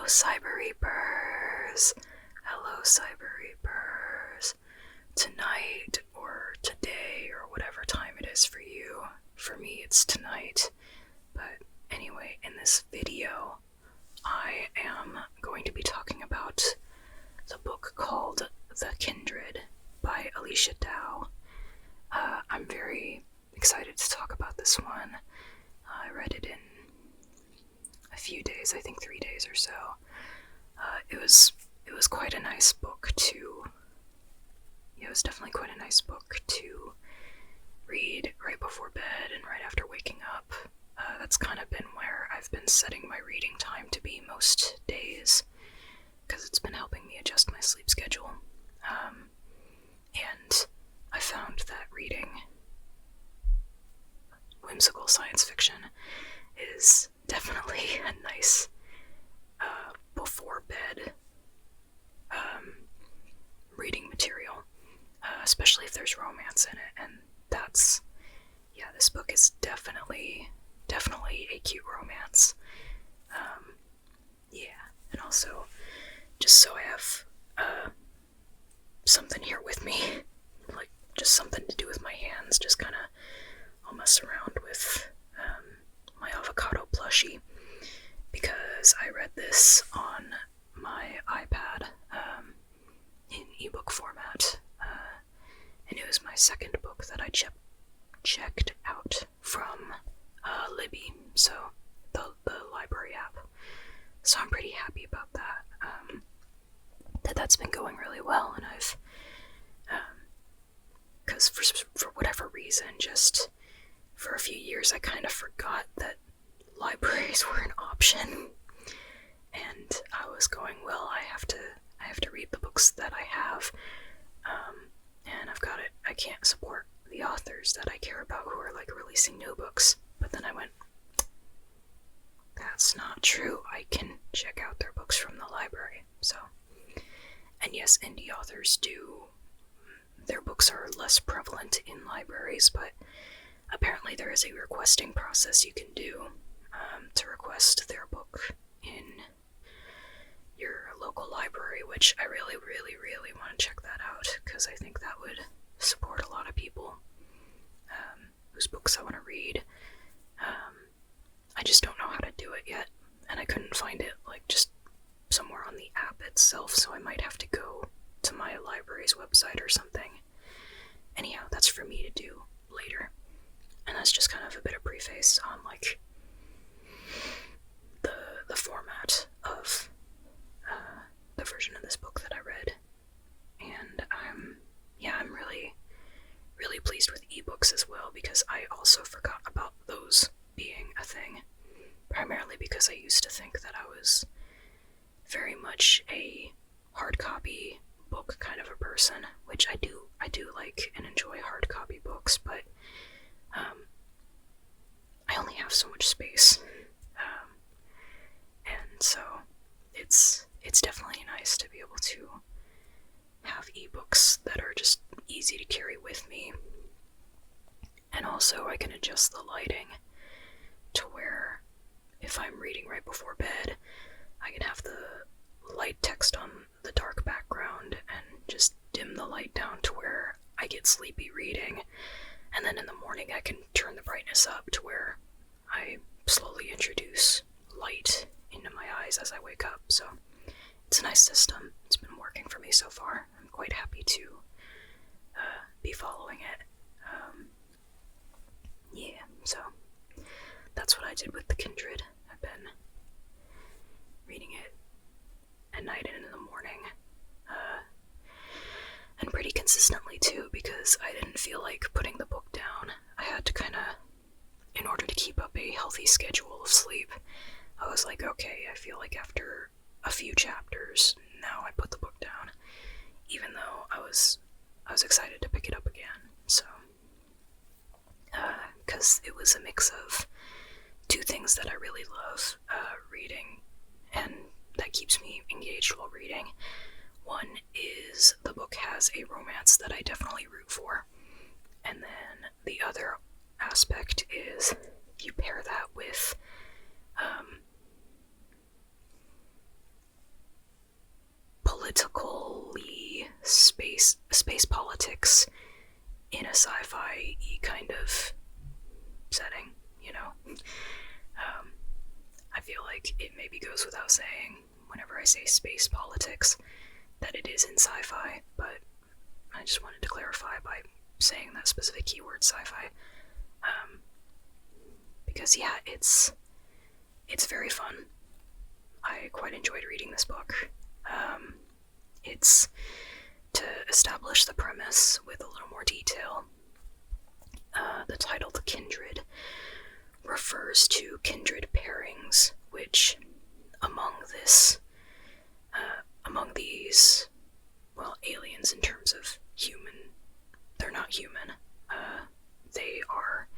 Cyber Reapers! Hello, Cyber Reapers! Tonight, or today, or whatever time it is for you. For me, it's tonight. But anyway, in this video, I am going to be talking about the book called The Kindred by Alechia Dow. I'm very excited to talk about this one. I read it in a few days, I think 3 days or so. It was quite a nice book to. It was definitely quite a nice book to read right before bed and right after waking up. That's kind of been where I've been setting my reading time to be most days, because it's been helping me adjust my sleep schedule. And I found that reading whimsical science fiction is definitely a nice before bed reading material, especially if there's romance in it. And this book is definitely a cute romance. And also, just so I have something here with me, like just something to do with my hands, just kind of I'll mess around with my avocado plushie, because I read this on my iPad in ebook format, and it was my second book that I checked out from Libby, so the library app. So I'm pretty happy about that. That's been going really well, and I've because for whatever reason, just for a few years, I kind of forgot that libraries were an option, and I was going, well, I have to read the books that I have, and I've got it. I can't support the authors that I care about who are like releasing new books. But then I went, that's not true. I can check out their books from the library. So, and yes, indie authors their books are less prevalent in libraries, but apparently there is a requesting process you can do to request their book in your local library, which I really, really, really want to check that out, because I think that would support a lot of people whose books I want to read. I just don't know how to do it yet, and I couldn't find it like just somewhere on the app itself, so I might have to go to my library's website or something. Anyhow, that's for me to do later. And that's just kind of a bit of preface on like the format of the version of this book that I read. And I'm really, really pleased with ebooks as well, because I also forgot about those being a thing. Primarily because I used to think that I was very much a hard copy book kind of a person, which I do like and enjoy hard copy books, but I only have so much space, and so it's definitely nice to be able to have ebooks that are just easy to carry with me, and also I can adjust the lighting to where if I'm reading right before bed, I can have the light text on the dark background and just dim the light down to where I get sleepy reading, and then in the morning I can turn the brightness up to where I slowly introduce light into my eyes as I wake up. So it's a nice system. It's been working for me so far. I'm quite happy to be following it. So that's what I did with The Kindred. I've been reading it at night and in the morning, and pretty consistently too, because I didn't feel like putting the book down. I had to kind of, in order to keep up a healthy schedule of sleep, I was like, okay, I feel like after a few chapters, now I put the book down, even though I was excited to pick it up again. So, because it was a mix of two things that I really love, reading, and that keeps me engaged while reading. One is the book has a romance that I definitely root for, and then the other aspect is you pair that with space politics in a sci-fi kind of setting, you know. I feel like it maybe goes without saying whenever I say space politics that it is in sci-fi, but I just wanted to clarify by saying that specific keyword, sci-fi, because yeah, it's very fun. I quite enjoyed reading this book. It's to establish the premise with a little more detail. The title, The Kindred, refers to kindred pairings, which among these, well, aliens in terms of human, they're not human. They are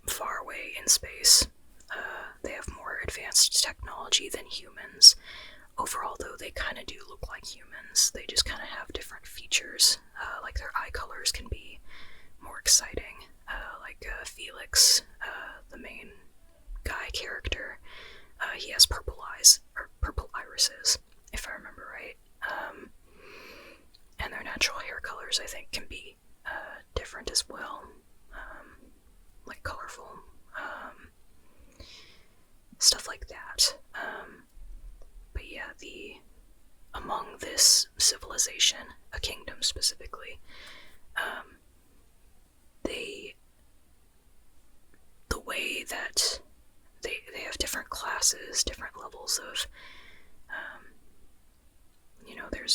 far away in space. They have more advanced technology than humans. Overall, though, they kind of do look like humans. They just kind of have different features. Like their eye colors can be more exciting. Like Felix, the main guy character, he has purple eyes, or purple irises, if I remember right. And their natural hair colors, I think, can be different as well. Like colorful. Stuff like that. But yeah, among this civilization, a kingdom specifically, the way that they have different classes, different levels of,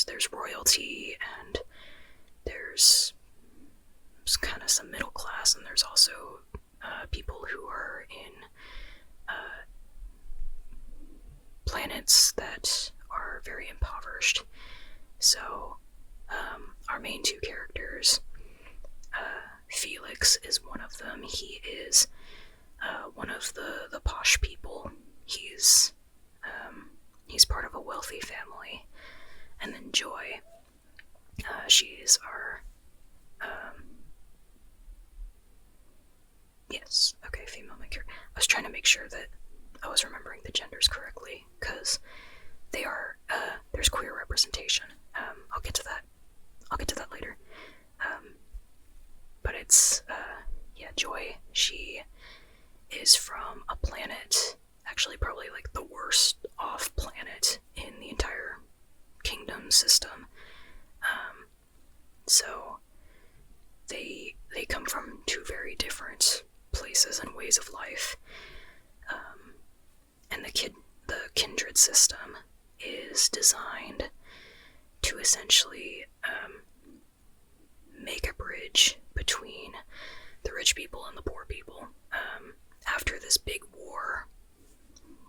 there's royalty, and there's kind of some middle class, and there's also people who are in planets that are very impoverished. So our main two characters, Felix is one of them. He is one of the posh people. He's part of a wealthy family. And then Joy, she's our yes, okay, female main character. I was trying to make sure that I was remembering the genders correctly, because they are there's queer representation. I'll get to that later. But it's Joy. She is from a planet, actually probably like the worst off planet in the entire kingdom system. So they come from two very different places and ways of life. And the Kindred system is designed to essentially make a bridge between the rich people and the poor people. After this big war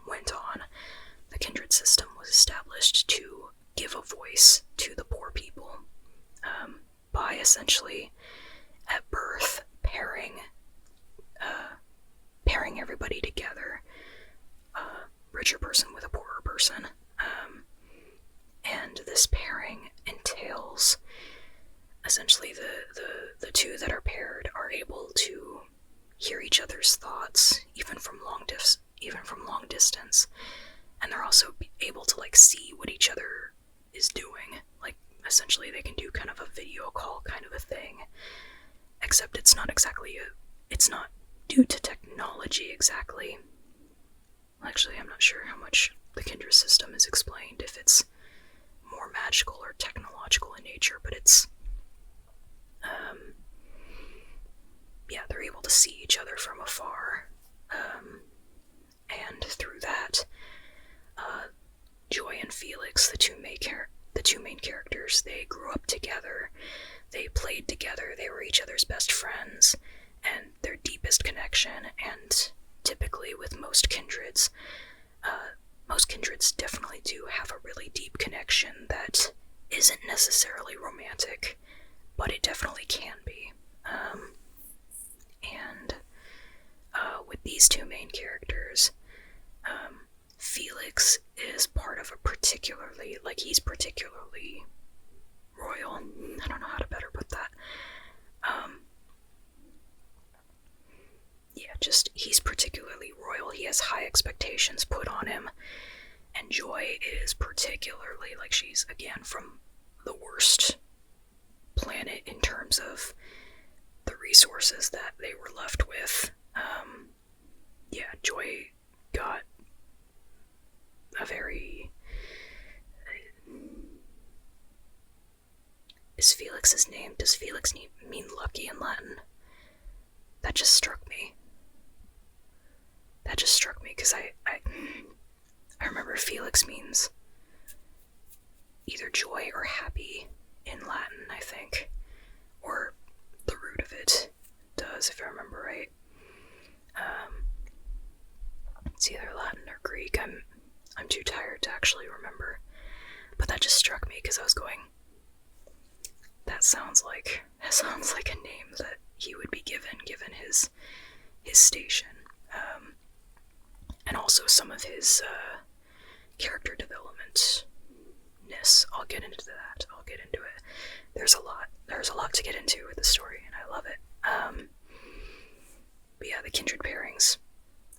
went on, the Kindred system was established to give a voice to the poor people, by essentially, at birth, pairing everybody together, a richer person with a poorer person. And this pairing entails essentially the two that are paired are able to hear each other's thoughts, even from long distance, and they're also able to like see what each other is doing. Like essentially, they can do kind of a video call kind of a thing, except it's not due to technology exactly. Actually, I'm not sure how much the Kindred system is explained, if it's more magical or technological in nature, but it's they're able to see each other from afar, and through that, Joy and Felix, the two main characters, they grew up together, they played together, they were each other's best friends, and their deepest connection. And typically with most kindreds definitely do have a really deep connection that isn't necessarily romantic, but it definitely can be. And with these two main characters, Felix is part of he's particularly royal. I don't know how to better put that. He's particularly royal. He has high expectations put on him. And Joy is particularly, she's, again, from the worst planet in terms of the resources that they were left with. Joy got a very... Is Felix his name? Does Felix mean lucky in Latin? That just struck me. Because I remember Felix means either joy or happy in Latin, I think. Or the root of it does, if I remember right. It's either Latin or Greek. I'm too tired to actually remember. But that just struck me because I was going, that sounds like a name that he would be given his station. And also some of his character development-ness. I'll get into that. There's a lot to get into with the story, and I love it. But yeah, the kindred pairings,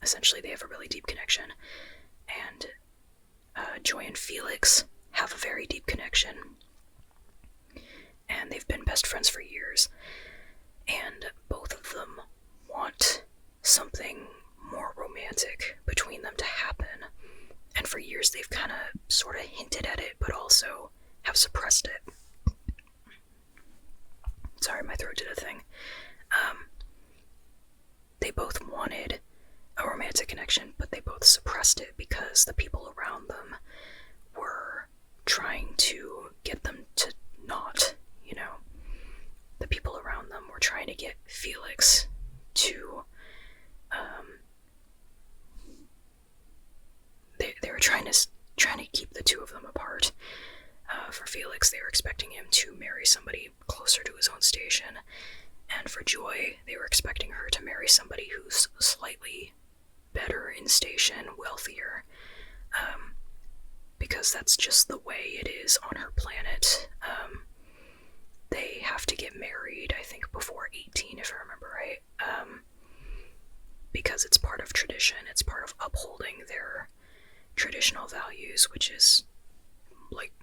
essentially they have a really deep connection, and Joy and Felix have a very deep connection, and they've been best friends for years, and both of them want something more romantic between them to happen, and for years they've kind of sort of hinted at it, but also have suppressed it. Sorry, my throat did a thing. They both wanted a romantic connection, but they both suppressed it because the people around them were trying to get them to not, the people around them were trying to get Felix to, they were trying to keep the two of them apart. For Felix, they were expecting him to marry somebody closer to his own station, and for Joy, they were expecting her to marry somebody who's slightly better in station, wealthier, because that's just the way it is on her planet. They have to get married, I think, before 18, if I remember right, because it's part of tradition, it's part of upholding their traditional values, which is, like,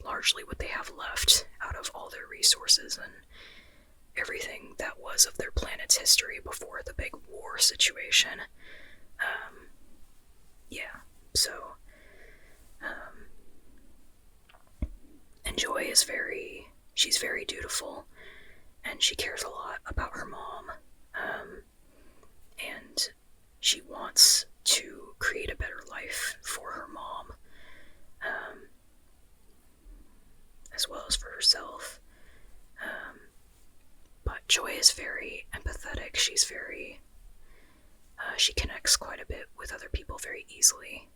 largely what they have left out of all their resources and everything that was of their planet's history before the big war situation. And Joy is she's very dutiful, and she cares a lot about her mom, and she wants to create a better life for her mom, as well as for herself. But Joy is very empathetic. She connects quite a bit with other people very easily.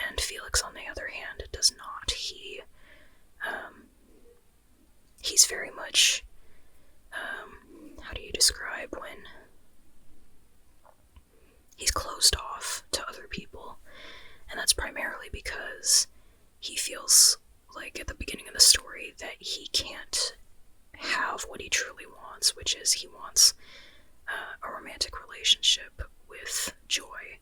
And Felix, on the other hand, does not. He's very much, how do you describe when he's closed off to other people? And that's primarily because he feels like at the beginning of the story that he can't have what he truly wants, which is he wants a romantic relationship with Joy,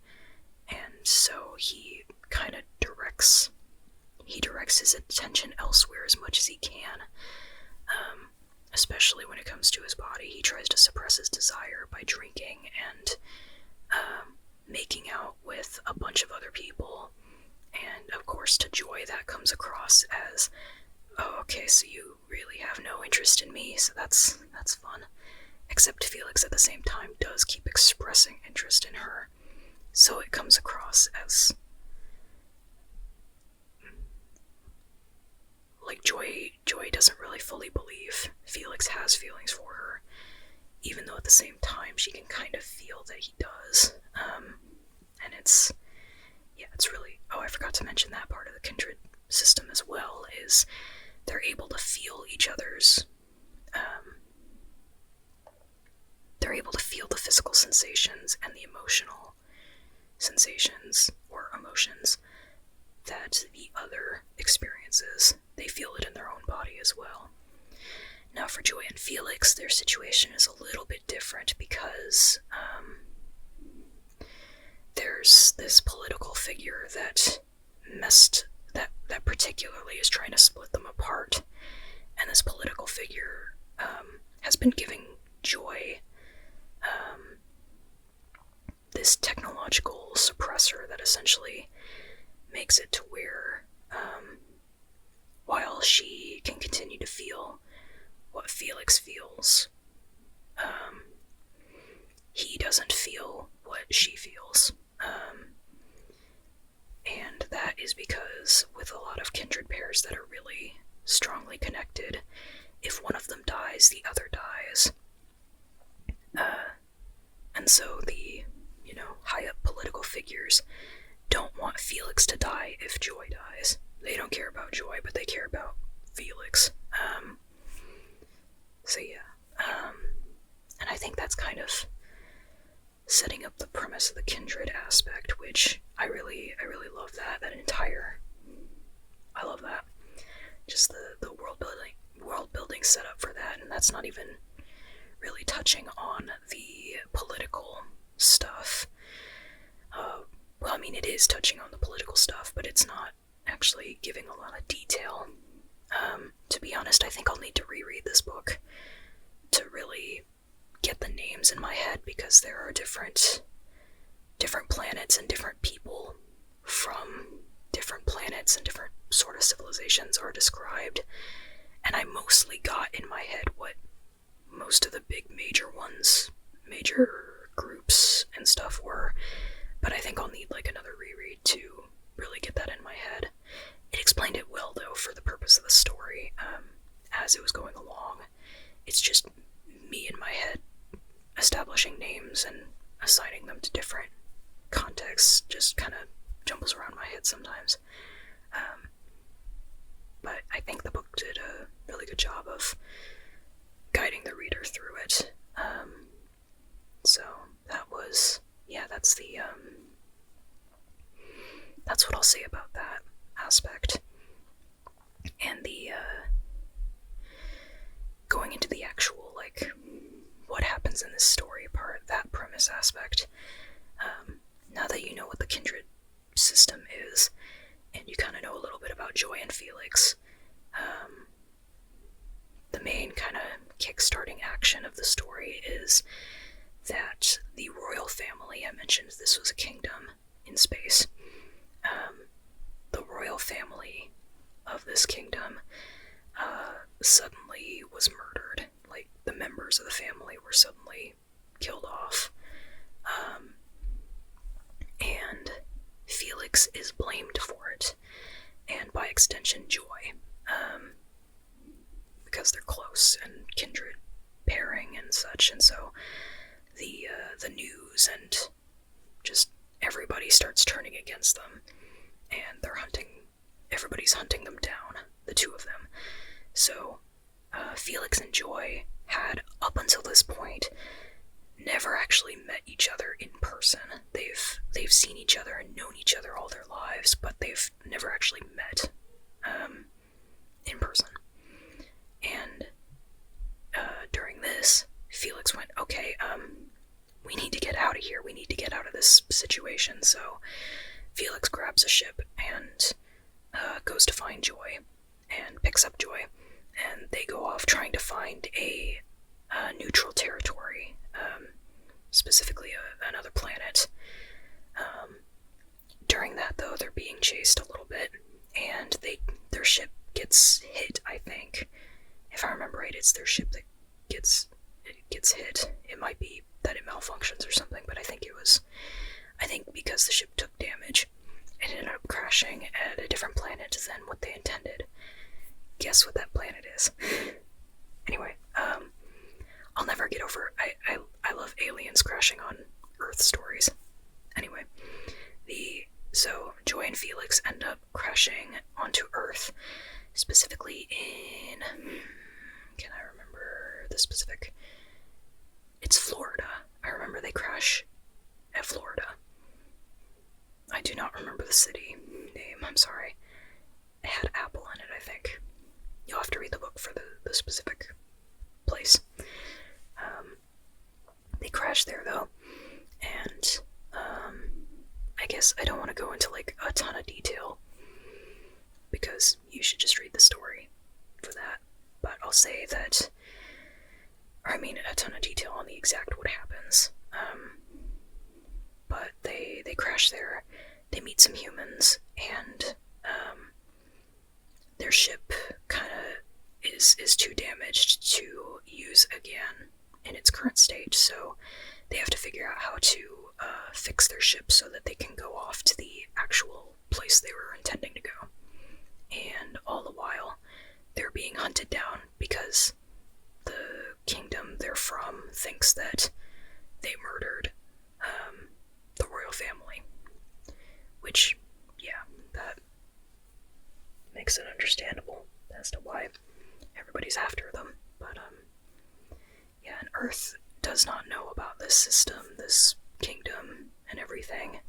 and so he kind of directs his attention elsewhere as much as he can, especially when it comes to his body. He tries to suppress his desire by drinking and making out with a bunch of other people, and of course to Joy that comes across as, oh, okay, so you really have no interest in me, so that's fun. Except Felix at the same time does keep expressing interest in her, so it comes across as like Joy doesn't really fully believe Felix has feelings for her, even though at the same time she can kind of feel that he does. And it's really, I forgot to mention that part of the Kindred system as well, is they're able to feel each other's, they're able to feel the physical sensations and the emotional sensations or emotions that the other experiences. They feel it in their own body as well. Now for Joy and Felix, their situation is a little bit different because there's this political figure that particularly is trying to split them apart, and this political figure has been giving Joy this technological suppressor that essentially makes it to where, while she can continue to feel what Felix feels, he doesn't feel what she feels. And that is because with a lot of kindred pairs that are really strongly connected, if one of them dies, the other dies. And so the, high-up political figures don't want Felix to die if Joy dies. They don't care about Joy, but they care about Felix. So yeah. And I think that's kind of setting up the premise of the kindred aspect, which I really love that entire, I love that. Just the world building setup for that, and that's not even really touching on the political stuff. Well, I mean, it is touching on the political stuff, but it's not actually giving a lot of detail. To be honest, I think I'll need to reread this book to really get the names in my head, because there are different planets and different people from different planets and different sort of civilizations are described, and I mostly got in my head what most of the big major groups and stuff were, but I think I'll need like another reread to really get that in my head. It explained it well though for the purpose of the story. As it was going along, it's just me in my head establishing names and assigning them to different contexts, just kind of jumbles around my head sometimes. But I think the book did a really good job of guiding the reader through it. So that was, that's the, that's what I'll say about that aspect. And the, going into the actual, like, what happens in this story part, that premise aspect. Now that you know what the kindred system is, and you kind of know a little bit about Joy and Felix, the main kind of kick-starting action of the story is that the royal family, I mentioned this was a kingdom in space, the royal family of this kingdom suddenly was murdered. Like, the members of the family were suddenly killed off. And Felix is blamed for it, and by extension Joy, because they're close and kindred pairing and such. And so the news and just everybody starts turning against them, and everybody's hunting them down, the two of them. So Felix and Joy had, up until this point, never actually met each other in person. They've seen each other and known each other all their lives, but they've never actually met in person. And during this, Felix went, okay, we need to get out of here. We need to get out of this situation. So Felix grabs a ship and goes to find Joy and picks up Joy, and they go off trying to find a neutral territory, specifically another planet. During that, though, they're being chased a little bit, and their ship gets hit, I think. If I remember right, it's their ship that gets hit. It might be that it malfunctions or something, but I think because the ship took damage, it ended up crashing at a different planet than what they intended. Guess what that planet is? Anyway, I'll never get over. I love aliens crashing on Earth stories. Anyway, so Joy and Felix end up crashing onto Earth, specifically in, can I remember the specific? It's Florida. I remember they crash at Florida. I do not remember the city name, I'm sorry. It had apple in it, I think. You'll have to read the book for the specific place. They crash there, though, and I guess I don't want to go into like a ton of detail, because you should just read the story for that. but I'll say that, a ton of detail on the exact what happens. But they crash there, they meet some humans, and their ship kind of is too damaged to use again in its current state, so they have to figure out how to fix their ship so that they can go off to the actual place they were intending to go. And all the while, they're being hunted down because the kingdom they're from thinks that they murdered the royal family. Which, yeah, that makes it understandable as to why everybody's after them. But, yeah, and Earth does not know about this system, this kingdom, and everything.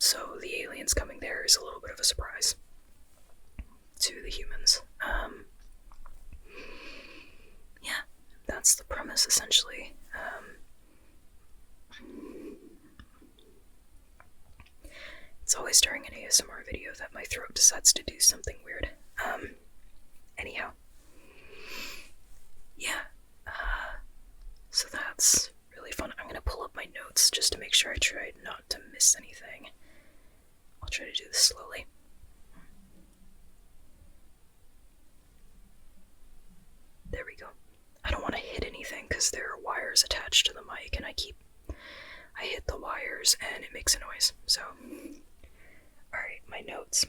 So the aliens coming there is a little bit of a surprise to the humans. Yeah, that's the premise, essentially. It's always during an ASMR video that my throat decides to do something weird. Anyhow. Yeah. So that's really fun. I'm gonna pull up my notes just to make sure I try not to miss anything. I'll try to do this slowly. There we go. I don't want to hit anything because there are wires attached to the mic, and I hit the wires and it makes a noise. So, alright, my notes.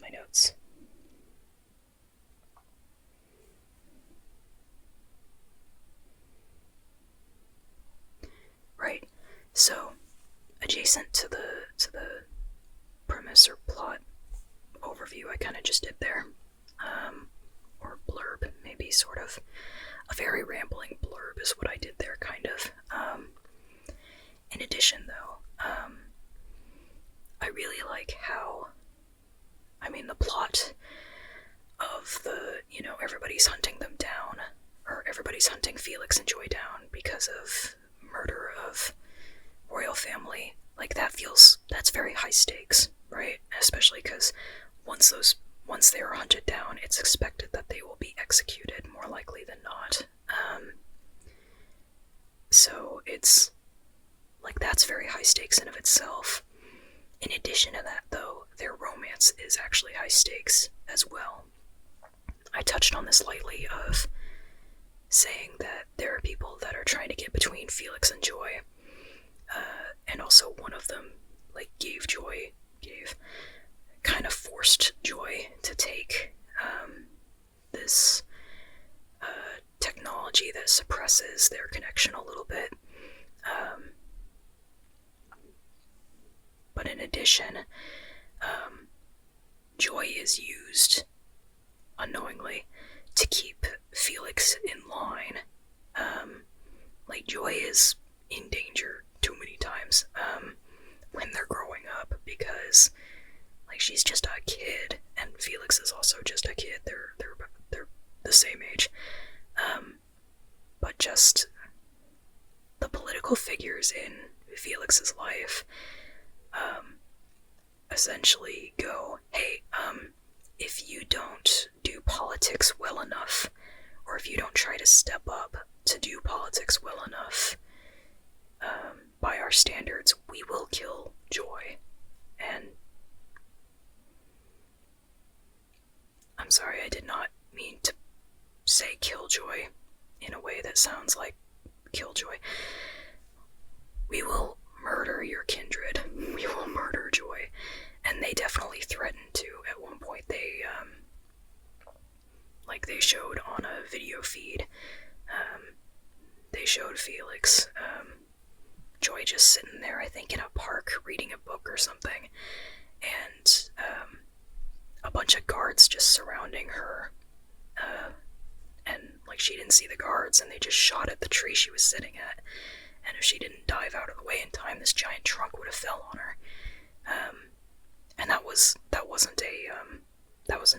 Right, so adjacent to the premise or plot overview I kind of just did there, or blurb, maybe, sort of. A very rambling blurb is what I did there, kind of. In addition, though, I really like how, the plot of everybody's hunting them down, or everybody's hunting Felix and Joy down because of murder of royal family. Like, that's very high stakes, right? Especially because once they are hunted down, it's expected that they will be executed, more likely than not. So it's, like, that's very high stakes in of itself. In addition to that, though, their romance is actually high stakes as well. I touched on this lightly of saying that there are people that are trying to get between Felix and Joy, and also one of them, like, kind of forced Joy to take this technology that suppresses their connection a little bit. But in addition, Joy is used unknowingly to keep Felix in line. Like, Joy is in danger too many times when they're growing up, because, like, she's just a kid, and Felix is also just a kid. They're the same age. But just the political figures in Felix's life essentially go, hey, if you don't do politics well enough, or if you don't try to step up to do politics well enough, by our standards, we will kill Joy. And I'm sorry, I did not mean to say Killjoy in a way that sounds like Killjoy. We will murder your kindred. We will murder Joy. And they definitely threatened to. At one point, they showed on a video feed, they showed Felix, Joy just sitting there, I think in a park, reading a book or something, and a bunch of guards just surrounding her, and, like, she didn't see the guards, and they just shot at the tree she was sitting at, and if she didn't dive out of the way in time, this giant trunk would have fell on her. And that wasn't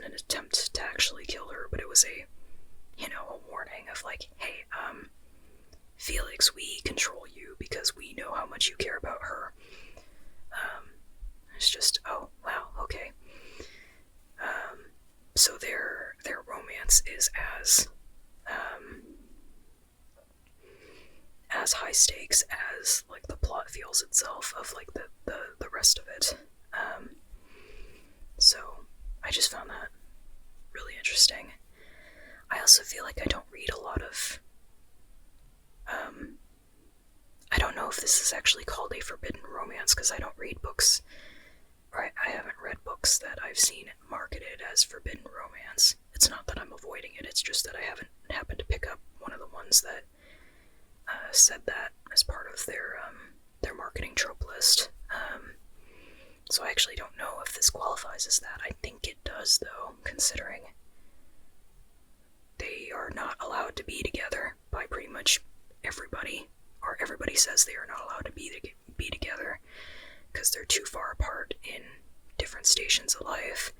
an attempt to actually kill her, but it was a warning of, like, hey, Felix, we control you because we know how much you care about her. It's just, oh, wow, okay. So their romance is is as high stakes as like the plot feels itself of like the rest of it. So I just found that really interesting. I also feel like I don't read a lot of I don't know if this is actually called a forbidden romance, because I don't read books, or I haven't read books that I've seen marketed as forbidden romance. It's not that I'm avoiding it, it's just that I haven't happened to pick up one of the ones that said that as part of their marketing trope list. So I actually don't know if this qualifies as that. I think it does, though, considering they are not allowed to be together by pretty much everybody, or everybody says they are not allowed to be together because they're too far apart in different stations of life.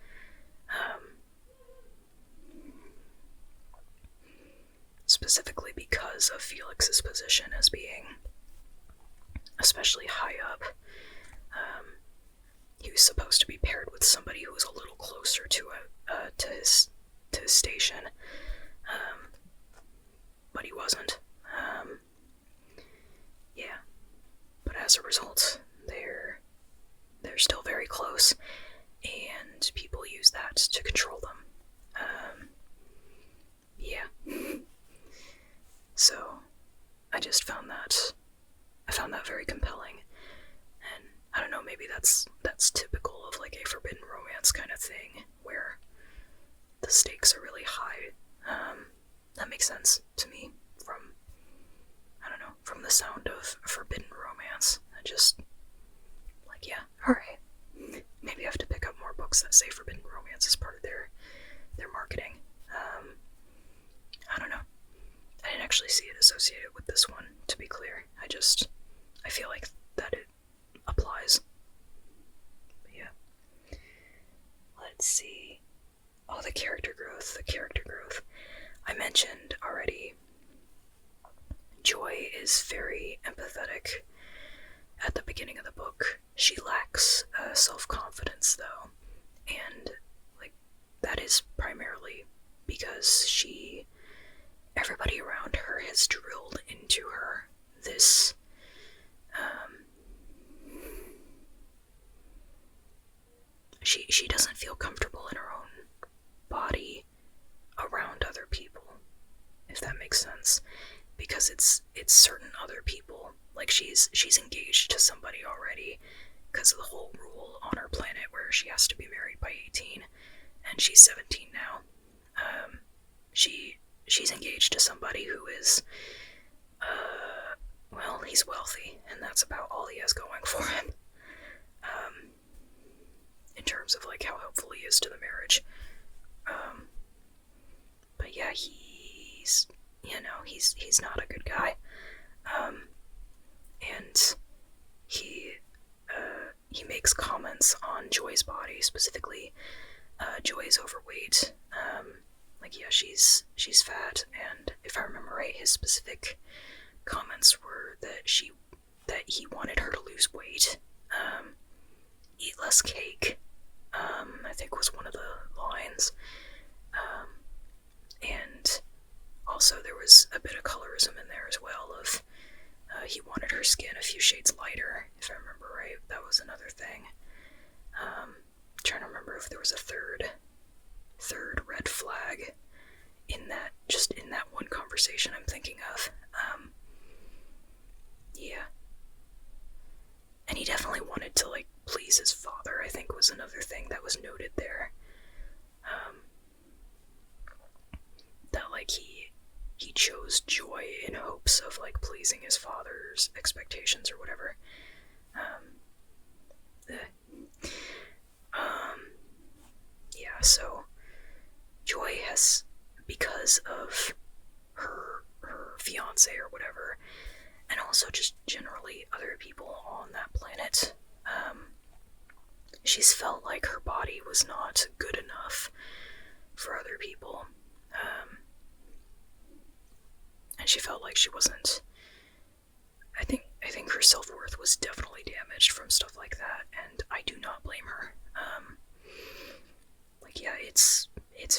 Specifically because of Felix's position as being especially high up. He was supposed to be paired with somebody who was a little closer to his station, but he wasn't. Yeah, but as a result, they're still very close, and people use that to control them. Yeah. So I just found that very compelling, and I don't know, maybe that's typical of like a forbidden romance kind of thing where the stakes are really high. That makes sense to me from, I don't know, from the sound of forbidden romance. I just like, yeah, all right, maybe I have to pick up more books that say forbidden romance as part of their marketing. I don't know. I didn't actually see it associated with this one, to be clear. I feel like that it applies. But yeah. Let's see. Oh, the character growth. I mentioned already, Joy is very empathetic at the beginning of the book. She lacks self-confidence, though. And, like, that is primarily because everybody around her has drilled into her this she doesn't feel comfortable in her own body around other people, if that makes sense, because it's certain other people. Like she's engaged to somebody already because of the whole rule on her planet where she has to be married by 18, and she's 17 now. She's engaged to somebody who is, well, he's wealthy, and that's about all he has going for him. In terms of like how helpful he is to the marriage. But yeah, he's not a good guy. And he makes comments on Joy's body, specifically Joy's overweight. Like, yeah, she's fat, and if I remember right, his specific comments were that he wanted her to lose weight, eat less cake, I think was one of the lines, and also there was a bit of colorism in there as well of he wanted her skin a few shades lighter, if I remember right. That was another thing. Trying to remember if there was a third red flag in that one conversation I'm thinking of. Yeah. And he definitely wanted to like please his father, I think was another thing that was noted there. That like he chose Joy in hopes of like pleasing his father's expectations or whatever. Yeah, so Joy has, because of her fiance or whatever, and also just generally other people on that planet, she's felt like her body was not good enough for other people. And she felt like she wasn't, I think her self-worth was definitely damaged from stuff like that, and I do not blame her. Like, yeah, it's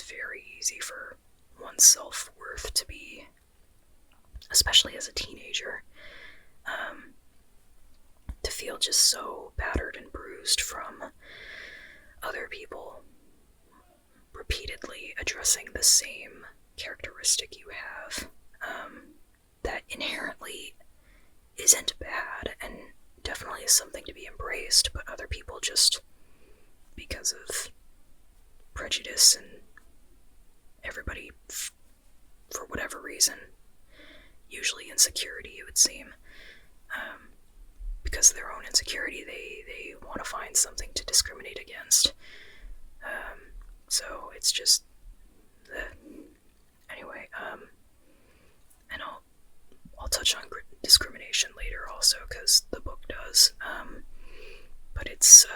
very easy for one's especially as a teenager, to feel just so battered and bruised from other people repeatedly addressing the same characteristic you have, that inherently isn't bad and definitely is something to be embraced, but other people just, because of prejudice and everybody, for whatever reason, usually insecurity, it would seem, because of their own insecurity, they want to find something to discriminate against. So it's just anyway. And I'll touch on discrimination later also, because the book does. But it's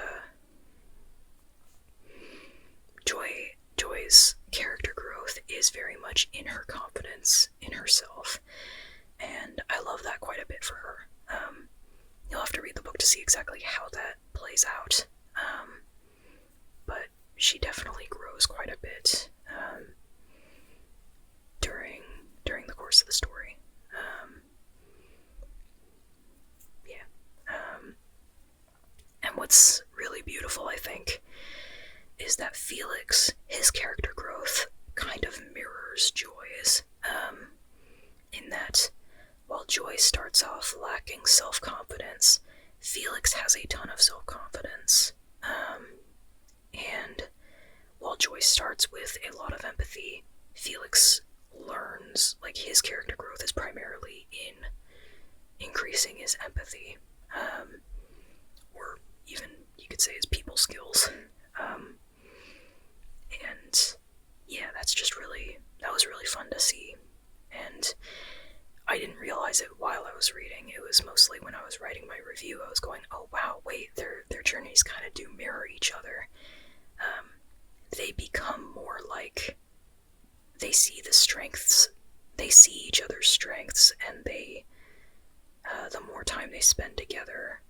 Joy's character growth is very much in her confidence in herself, and I love that quite a bit for her. You'll have to read the book to see exactly how that plays out, but she definitely grows quite a bit during the course of the story. And what's really beautiful, I think, is that Felix, his character growth, kind of mirrors Joy's, in that while Joy starts off lacking self-confidence, Felix has a ton of self-confidence. And while Joy starts with a lot of empathy, Felix learns, like, his character growth is primarily in increasing his empathy, or even, you could say, his people skills. And yeah, that was really fun to see. And I didn't realize it while I was reading. It was mostly when I was writing my review, I was going, oh wow, wait, their journeys kind of do mirror each other. They become more like, they see each other's strengths, and the more time they spend together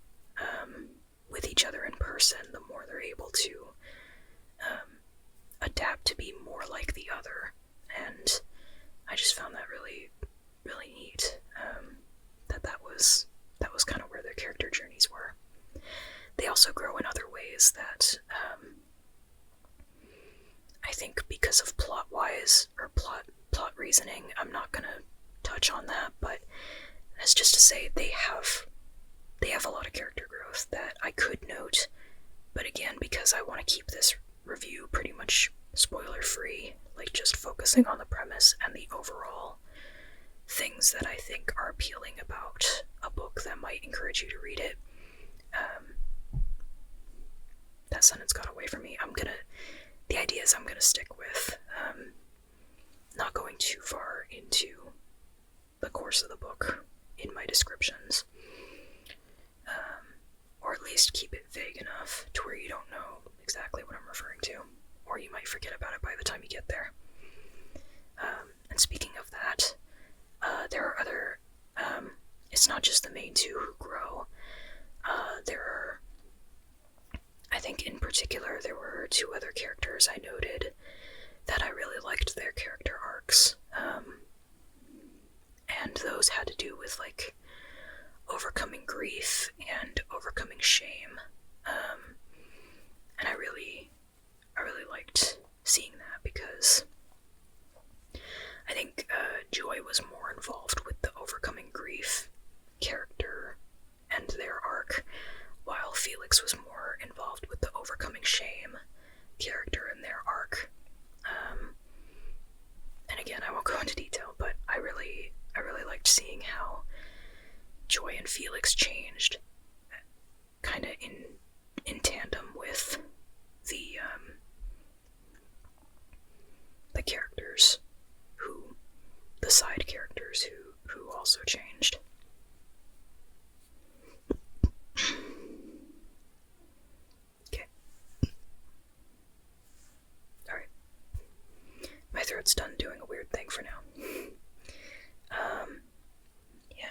with each other in person, the more they're able to adapt to be more like the other. And I just found that really, really neat, that was kind of where their character journeys were. They also grow in other ways that I think, because of plot-wise, or plot reasoning, I'm not gonna touch on that, but that's just to say they have a lot of character growth that I could note, but again, because I want to keep this review pretty much spoiler-free, like just focusing on the premise and the overall things that I think are appealing about a book that might encourage you to read it. That sentence got away from me. The idea is I'm gonna stick with not going too far into the course of the book in my descriptions, or at least keep it vague enough to where you don't know exactly what I'm referring to, or you might forget about it by the time you get there. And speaking of that, there are other, it's not just the main two who grow. I think in particular, there were two other characters I noted that I really liked their character arcs. And those had to do with, like, overcoming grief and overcoming shame. And I really liked seeing that, because I think Joy was more involved with the overcoming grief character and their arc, while Felix was more involved with the overcoming shame character and their arc. And again, I won't go into detail, but I really liked seeing how Joy and Felix changed, kind of in tandem with the characters the side characters who also changed. Okay. Alright. My throat's done doing a weird thing for now. Yeah.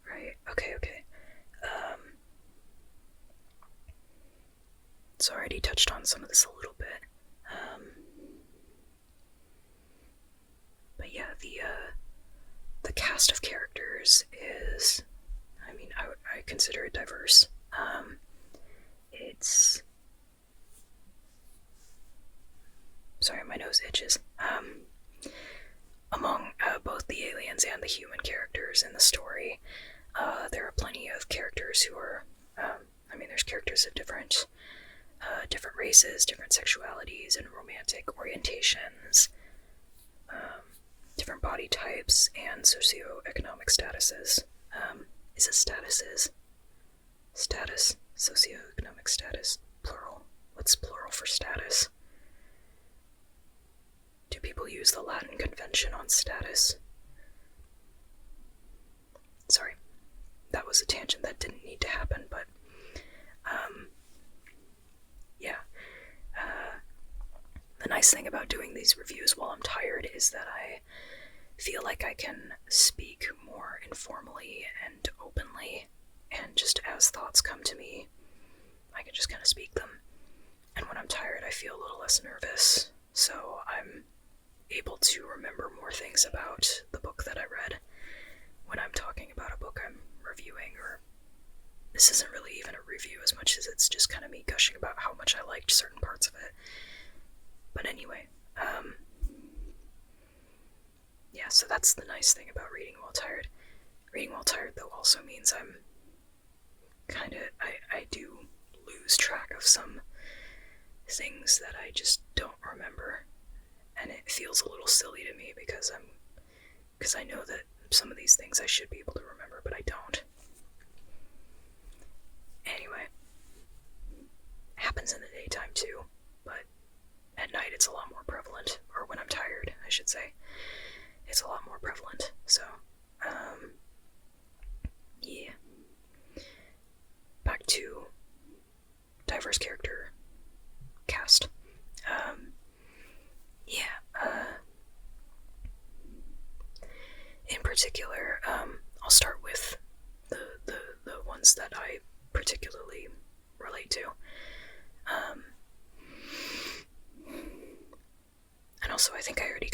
Right, okay. So I already touched on some of this a little bit. because, I mean, I consider it diverse. It's... Sorry, my nose itches. Among both the aliens and the human characters in the story, there are plenty of characters who are, there's characters of different races, different sexualities, and romantic orientations, different body types, and socioeconomic statuses. Is it statuses? Status? Socioeconomic status? Plural? What's plural for status? Do people use the Latin convention on status? Sorry, that was a tangent that didn't need to happen, but yeah. The nice thing about doing these reviews while I'm tired is that I feel like I can speak more informally and openly, and just as thoughts come to me, I can just kind of speak them. And when I'm tired, I feel a little less nervous, so I'm able to remember more things about the book that I read when I'm talking about a book I'm reviewing. Or this isn't really even a review as much as it's just kind of me gushing about how much I liked certain parts of it. But anyway, yeah, so that's the nice thing about reading while tired. Reading while tired, though, also means I'm kind of, I do lose track of some things that I just don't remember, and it feels a little silly to me because I know that some of these things I should be able to remember, but I don't. Anyway, it happens in the daytime too, but at night it's a lot more prevalent, or when I'm tired, I should say, it's a lot more prevalent. So, yeah. Back to diverse character cast. In particular, I'll start with the ones that I particularly relate to. And also, I think I already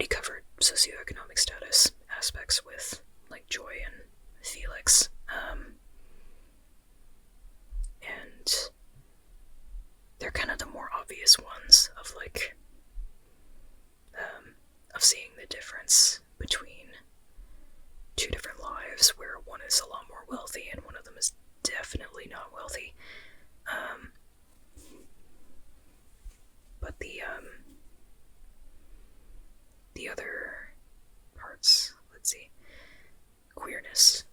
covered socioeconomic status aspects with, like, Joy and Felix. And they're kind of the more obvious ones of, like, of seeing the difference between two different lives, where one is a lot more wealthy and one of them is definitely not wealthy. But the other parts, let's see, queerness.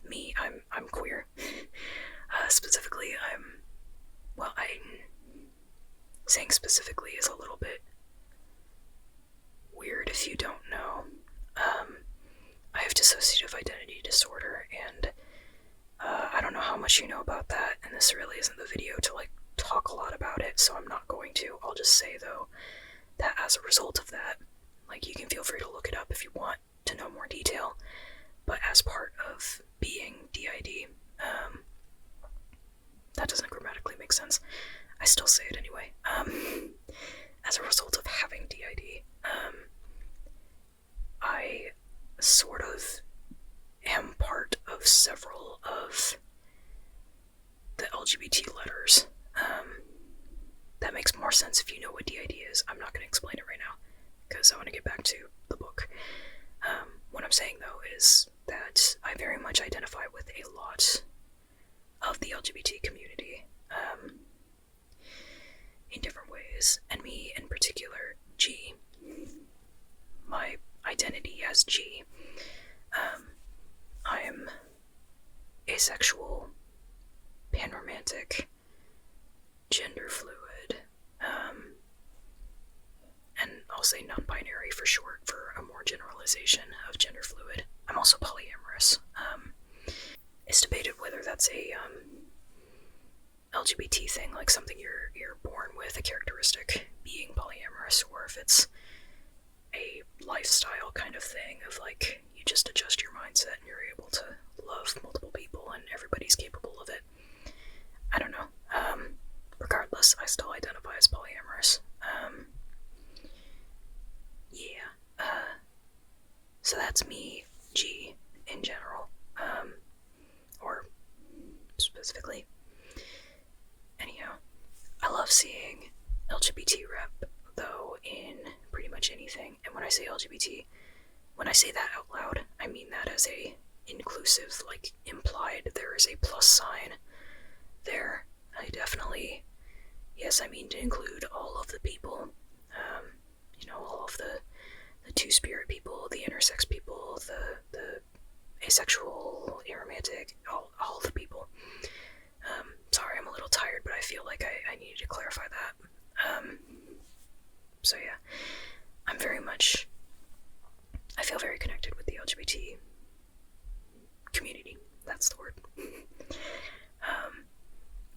Me, I'm queer. Specifically, saying specifically is a little bit weird if you don't know. I have dissociative identity disorder, and I don't know how much you know about that, and this really isn't the video to, like, talk a lot about it, so I'm not going to. I'll just say, though, that as a result of that, like, you can feel free to look it up if you want to know more detail, but as part of being DID, that doesn't grammatically make sense. I still say it anyway. As a result of having DID, I sort of am part of several of the LGBT letters. That makes more sense if you know what DID is. I'm not going to explain it right now, because I want to get back to the book. What I'm saying, though, is that I very much identify with a lot of the LGBT community, in different ways, and me in particular, G. My identity as G. I am asexual, panromantic, gender fluid, and I'll say non-binary for short for a more generalization of gender fluid. I'm also polyamorous. It's debated whether that's a LGBT thing, like something you're born with, a characteristic, being polyamorous, or if it's a lifestyle kind of thing of, like, you just adjust your mindset and you're able to love multiple people and everybody's capable of it. I don't know. Regardless, I still identify as polyamorous. So that's me, G, in general, or specifically. Anyhow, I love seeing LGBT rep, though, in pretty much anything. And when I say LGBT, when I say that out loud, I mean that as a inclusive, like, implied there is a plus sign there. I definitely, yes, I mean to include all of the people, all of the two-spirit people, the intersex people, the asexual, aromantic, all the people. Sorry, I'm a little tired, but I feel like I needed to clarify that. So yeah, I feel very connected with the LGBT community. That's the word.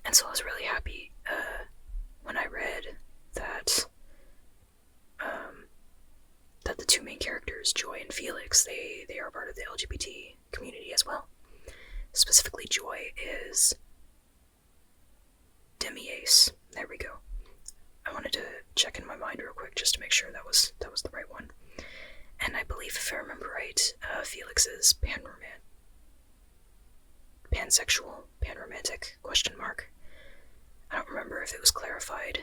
And so I was really happy when I read that that the two main characters, Joy and Felix, they are part of the LGBT community as well. Specifically, Joy is demi-ace. There we go. I wanted to check in my mind real quick just to make sure that was the right one. And I believe, if I remember right, Felix is pansexual, panromantic, question mark. I don't remember if it was clarified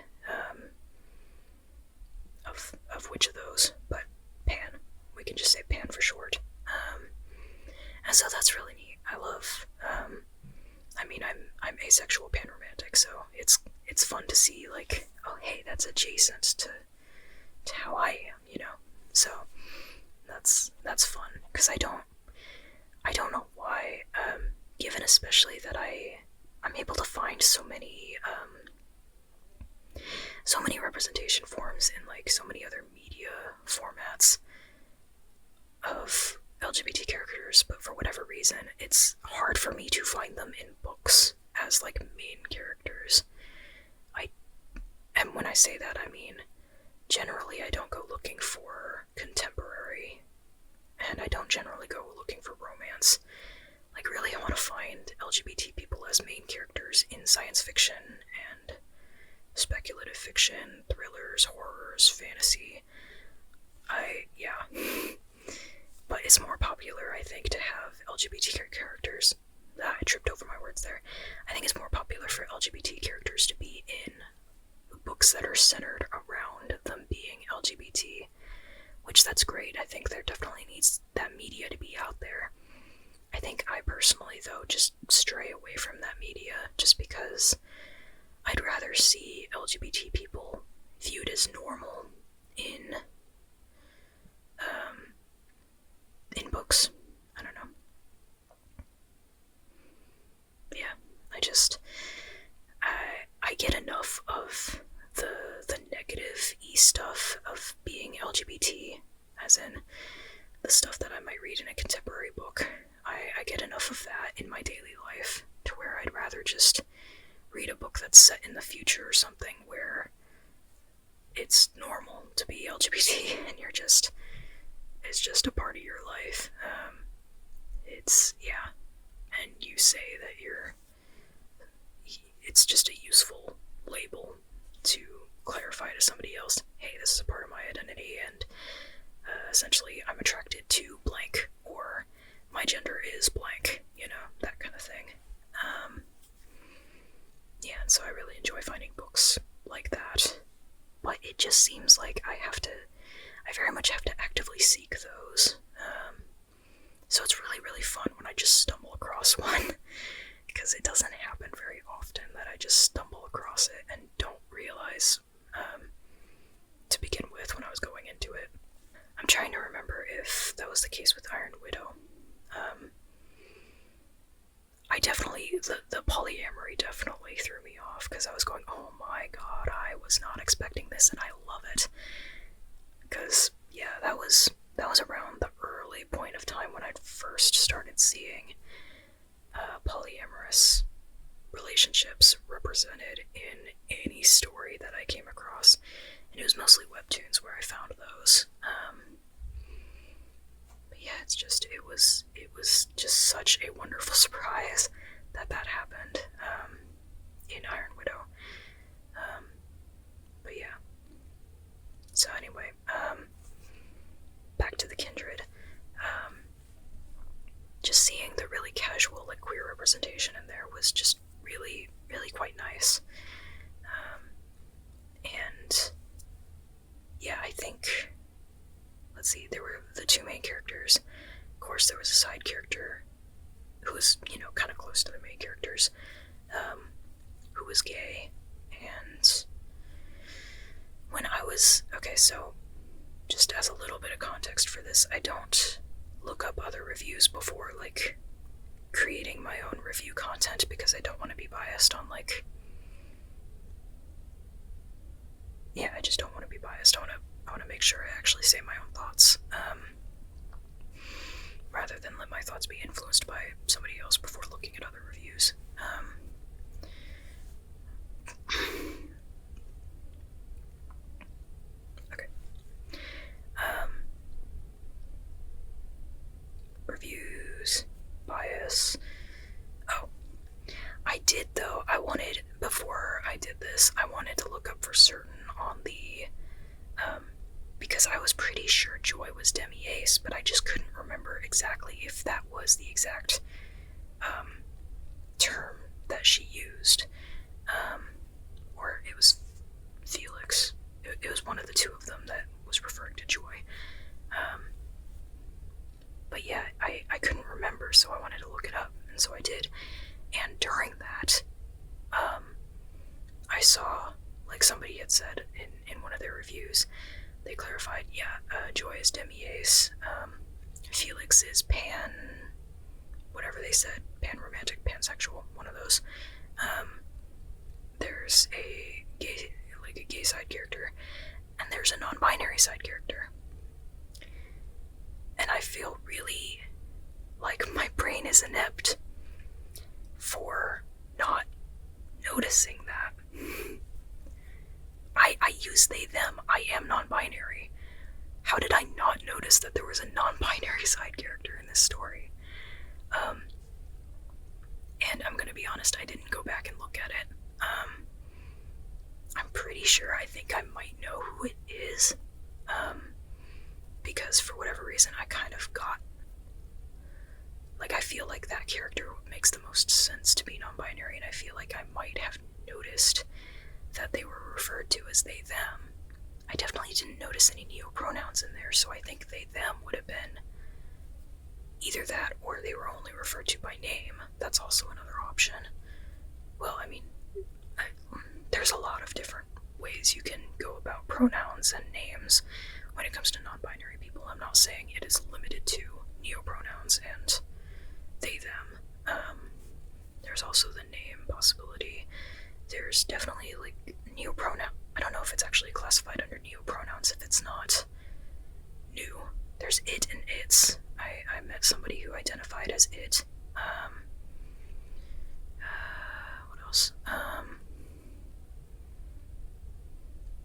of which of those, but pan. We can just say pan for short. And so that's really neat. I love, I'm asexual panromantic, so it's fun to see, like, oh hey, that's adjacent to how I am, So that's fun, because I don't know why, given especially that I'm able to find so many representation forms in, like, so many other media formats of LGBT characters, but for whatever reason, it's hard for me to find them in books as, like, main characters. And when I say that, I mean, generally I don't go looking for contemporary, and I don't generally go looking for romance. Like, really, I want to find LGBT people as main characters in science fiction and speculative fiction, thrillers, horrors, fantasy. But it's more popular, I think, to have LGBT characters. I tripped over my words there. I think it's more popular for LGBT characters to be in books that are centered around them being LGBT, which that's great. I think there definitely needs that media to be out there. I think I personally, though, just stray away from that media just because I'd rather see LGBT people viewed as normal in books. I don't know. Yeah, I get enough of the negative-y stuff of being LGBT, as in the stuff that I might read in a contemporary book. I get enough of that in my daily life to where I'd rather just read a book that's set in the future or something where it's normal to be LGBT and it's just a part of your life. And you say that it's just a useful label to clarify to somebody else, hey, this is a part of my identity, and essentially I'm attracted to blank, or my gender is blank, that kind of thing. And so I really enjoy finding books like that, but it just seems like I very much have to actively seek those. So it's really, really fun when I just stumble across one, because it doesn't happen very often that I just stumble across it and don't realize to begin with when I was going into it. I'm trying to remember if that was the case with Iron Widow. The polyamory definitely threw me off, because I was going, oh my god, I was not expecting this, and I love it. Because, yeah, that was around the early point of time when I'd first started seeing polyamorous relationships represented in any story that I came across. And it was mostly webtoons where I found those. But yeah, it was just such a wonderful surprise that happened in Iron Widow. But yeah. So anyway, back to the Kindred. seeing the really casual, like, queer representation in there was just really, really quite nice. And yeah, I think, let's see, there were the two main characters. Of course, there was a side character who was, kind of close to the main characters, who was gay. And when I was, okay, so just as a little bit of context for this, I don't look up other reviews before, like, creating my own review content, because I don't want to be biased on, like, yeah, I just don't want to be biased. I want to make sure I actually say my own thoughts, rather than let my thoughts be influenced by somebody else before looking at other reviews. Okay. Reviews, bias. Oh, I did though. Before I did this, I wanted to look up for certain on the, because I was pretty sure Joy was demi-ace, but I just couldn't remember exactly if that was the exact term that she used, or it was Felix. It was one of the two of them that was referring to Joy. But yeah, I couldn't remember, so I wanted to look it up, and so I did. And during that, I saw, like, somebody had said in one of their reviews, they clarified, Joy is demi-ace, Felix is pan, whatever they said, pan-romantic, pansexual, one of those. There's a gay side character, and there's a non-binary side character. And I feel really like my brain is inept for not noticing that. I use they, them. I am non-binary. How did I not notice that there was a non-binary side character in this story? And I'm gonna be honest, I didn't go back and look at it. I'm pretty sure I think I might know who it is. Because for whatever reason, I kind of got, like, I feel like that character makes the most sense to be non-binary, and I feel like I might have noticed that they were referred to as they, them. I definitely didn't notice any neopronouns in there, so I think they, them would have been either that or they were only referred to by name. That's also another option. Well, I mean, there's a lot of different ways you can go about pronouns and names when it comes to non-binary people. I'm not saying it is limited to neopronouns and they, them. There's also the name possibility. There's definitely, like, neopronoun. I don't know if it's actually classified under neopronouns if it's not new. There's it and its. I met somebody who identified as it. What else?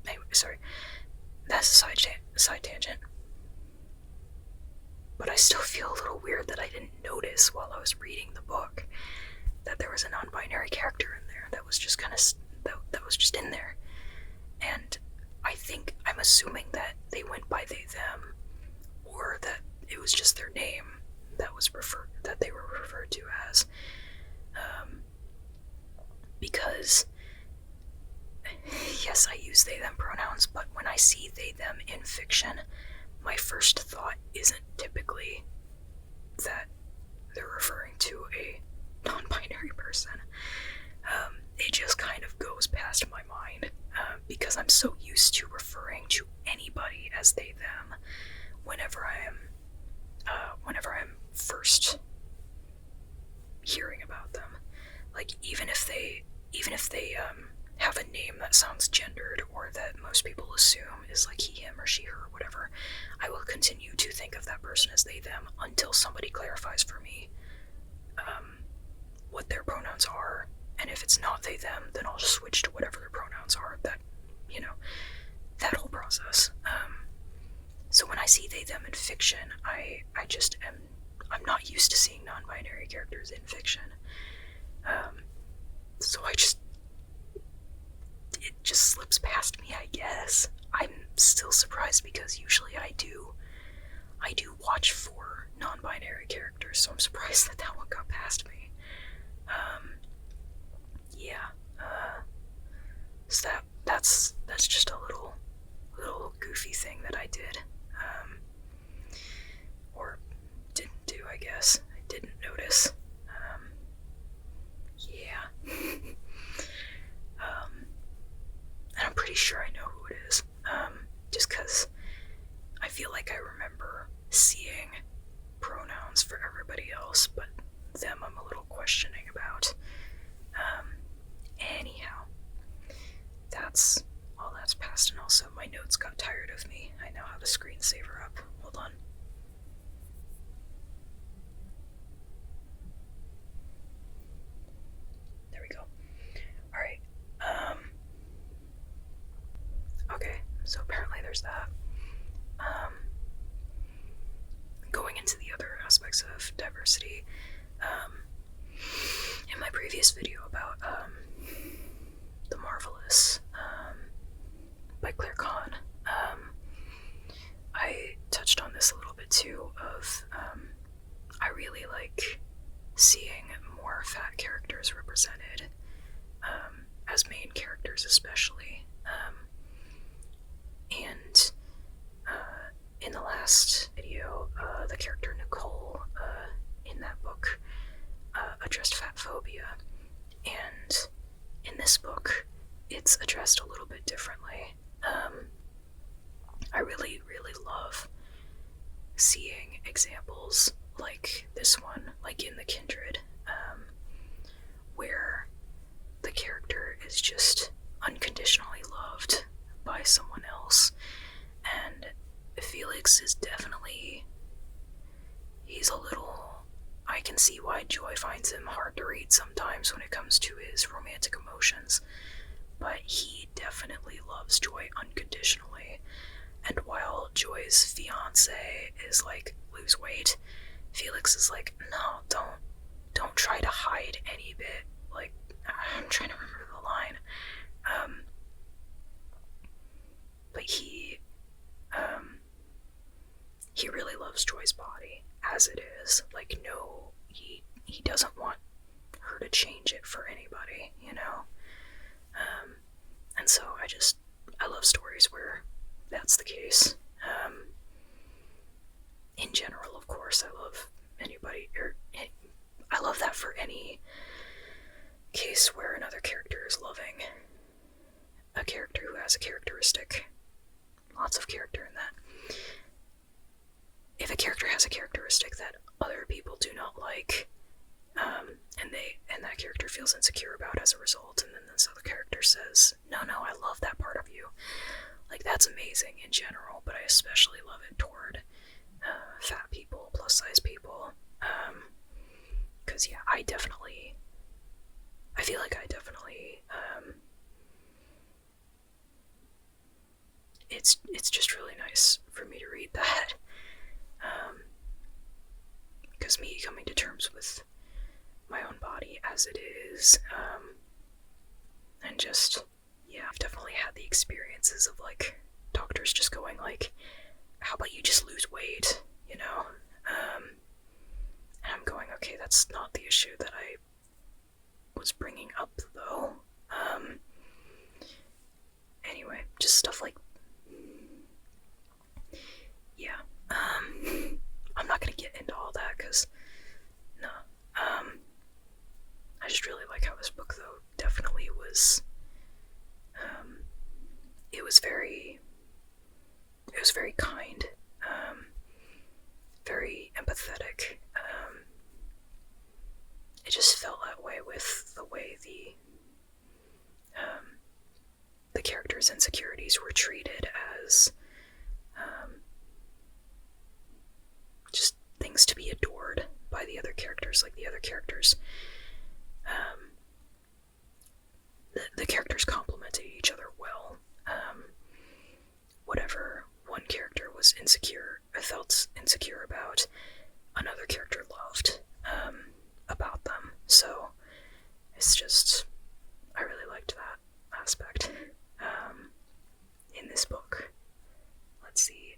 Anyway, sorry. That's a side tangent. But I still feel a little weird that I didn't notice while I was reading the book that there was a non-binary character in there that was just kind of that was just in there. And I'm assuming that they went by they, them, or that it was just their name that they were referred to as. Because yes, I use they, them pronouns, but when I see they, them in fiction, my first thought isn't typically that they're referring to a non-binary person. It just kind of goes past my mind, because I'm so used to referring to anybody as they, them whenever I'm first hearing about them. Like, even if they have a name that sounds gendered or that most people assume is like he, him, or she, her, or whatever, I will continue to think of that person as they, them until somebody clarifies for me what their pronouns are. And if it's not they, them, then I'll just switch to whatever their pronouns are. That whole process. So when I see they, them in fiction, I'm not used to seeing non-binary characters in fiction. So it just slips past me, I guess. I'm still surprised because usually I do I do watch for non-binary characters, so I'm surprised that that one got past me. Yeah, so that's just a little goofy thing that I did, or didn't do, I guess. I didn't notice. Yeah. And I'm pretty sure I know who it is, just because I feel like I remember seeing pronouns for everybody else, but them I'm a little questioning about. Anyhow, that's all that's passed, and also my notes got tired of me. I now have a screensaver up. Hold on. There we go. Alright. Okay, so apparently there's that. Going into the other aspects of diversity, in my previous video about The Marvelous by Claire Kahn, I touched on this a little bit too, of I really like seeing more fat characters represented, as main characters especially, and in the last video, the character Nicole in that book addressed fat phobia, and in this book it's addressed a little bit differently. I really love seeing examples like this one, like in the Kindred, where the character is just unconditionally loved by someone else, and Felix is definitely, he's a little, I can see why Joy finds him hard to read sometimes when it comes to his romantic emotions, but he definitely loves Joy unconditionally. And while Joy's fiance is like, lose weight, Felix is like, no, don't try to hide any bit. Like, I'm trying to remember the line. But he really loves Joy's body as it is. Like, no, he doesn't want her to change it for anybody, you know? And so I love stories where that's the case. In general, of course, I love I love that for any case where another character is loving a character who has a characteristic. Lots of character in that. If a character has a characteristic that other people do not like, and that character feels insecure about as a result, and then this other character says, no, I love that part of you. Like, that's amazing in general, but I especially love it toward fat people, plus size people, because yeah, I feel like I definitely, it's just really nice for me to read that, because me coming to terms with my own body as it is, and just, yeah, I've definitely had the experiences of, like, doctors just going, like, how about you just lose weight, you know? And I'm going, okay, that's not the issue that I was bringing up, though. Anyway, just stuff like, yeah, I'm not gonna get into all that, because, no, I just really like how this book, though, definitely was, it was very kind, very empathetic. It just felt that way with the way the characters' insecurities were treated as just things to be adored by the other characters. Like, the other characters, the characters complemented each other well. Whatever one character was felt insecure about, another character loved about them. So it's just, I really liked that aspect in this book. Let's see.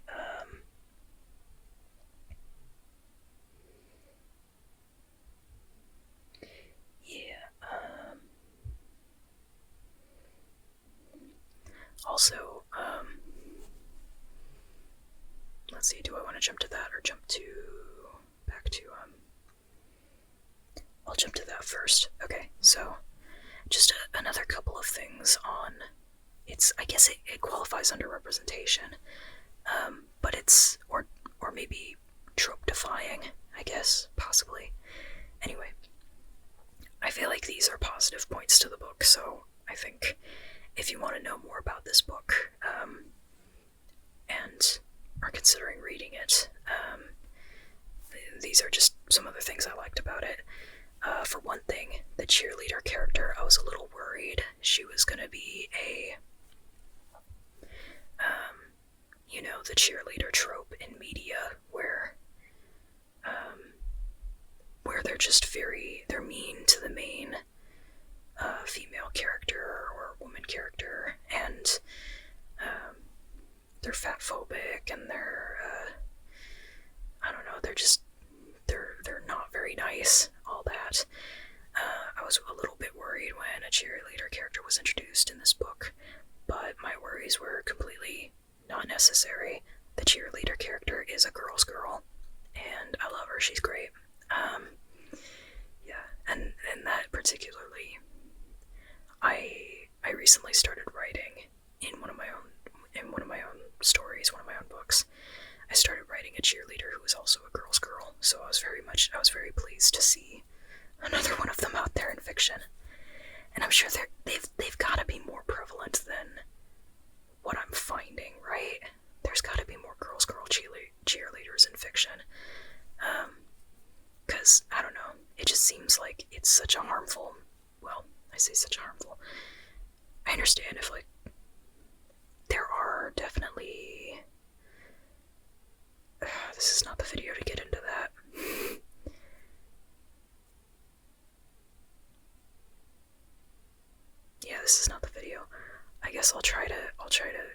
first. Okay, so just another couple of things on I guess it qualifies under representation, but it's or maybe trope defying, I guess, possibly. Anyway, I feel like these are positive points to the book, so I think if you want to know more about this book, and are considering reading it, these are just some of the things I liked about it. For one thing, the cheerleader character, I was a little worried she was going to be the cheerleader trope in media where they're mean to the main female character or woman character, and they're fat phobic, and they're I don't know, they're not very nice, all that. I was a little bit worried when a cheerleader character was introduced in this book, but my worries were completely not necessary. The cheerleader character is a girl's girl, and I love her. She's great. Yeah, and that particularly, I recently started writing in one of my own stories, one of my own books. I started writing a cheerleader who was also a girl's girl, so I was very pleased to see another one of them out there in fiction. And I'm sure they've got to be more prevalent than what I'm finding, right? There's got to be more girl cheerleaders in fiction. Because, I don't know, it just seems like it's such a harmful, well, I say such a harmful, I understand if, like, there are definitely, this is not the video to get into that. Yeah, this is not the video. I guess I'll try to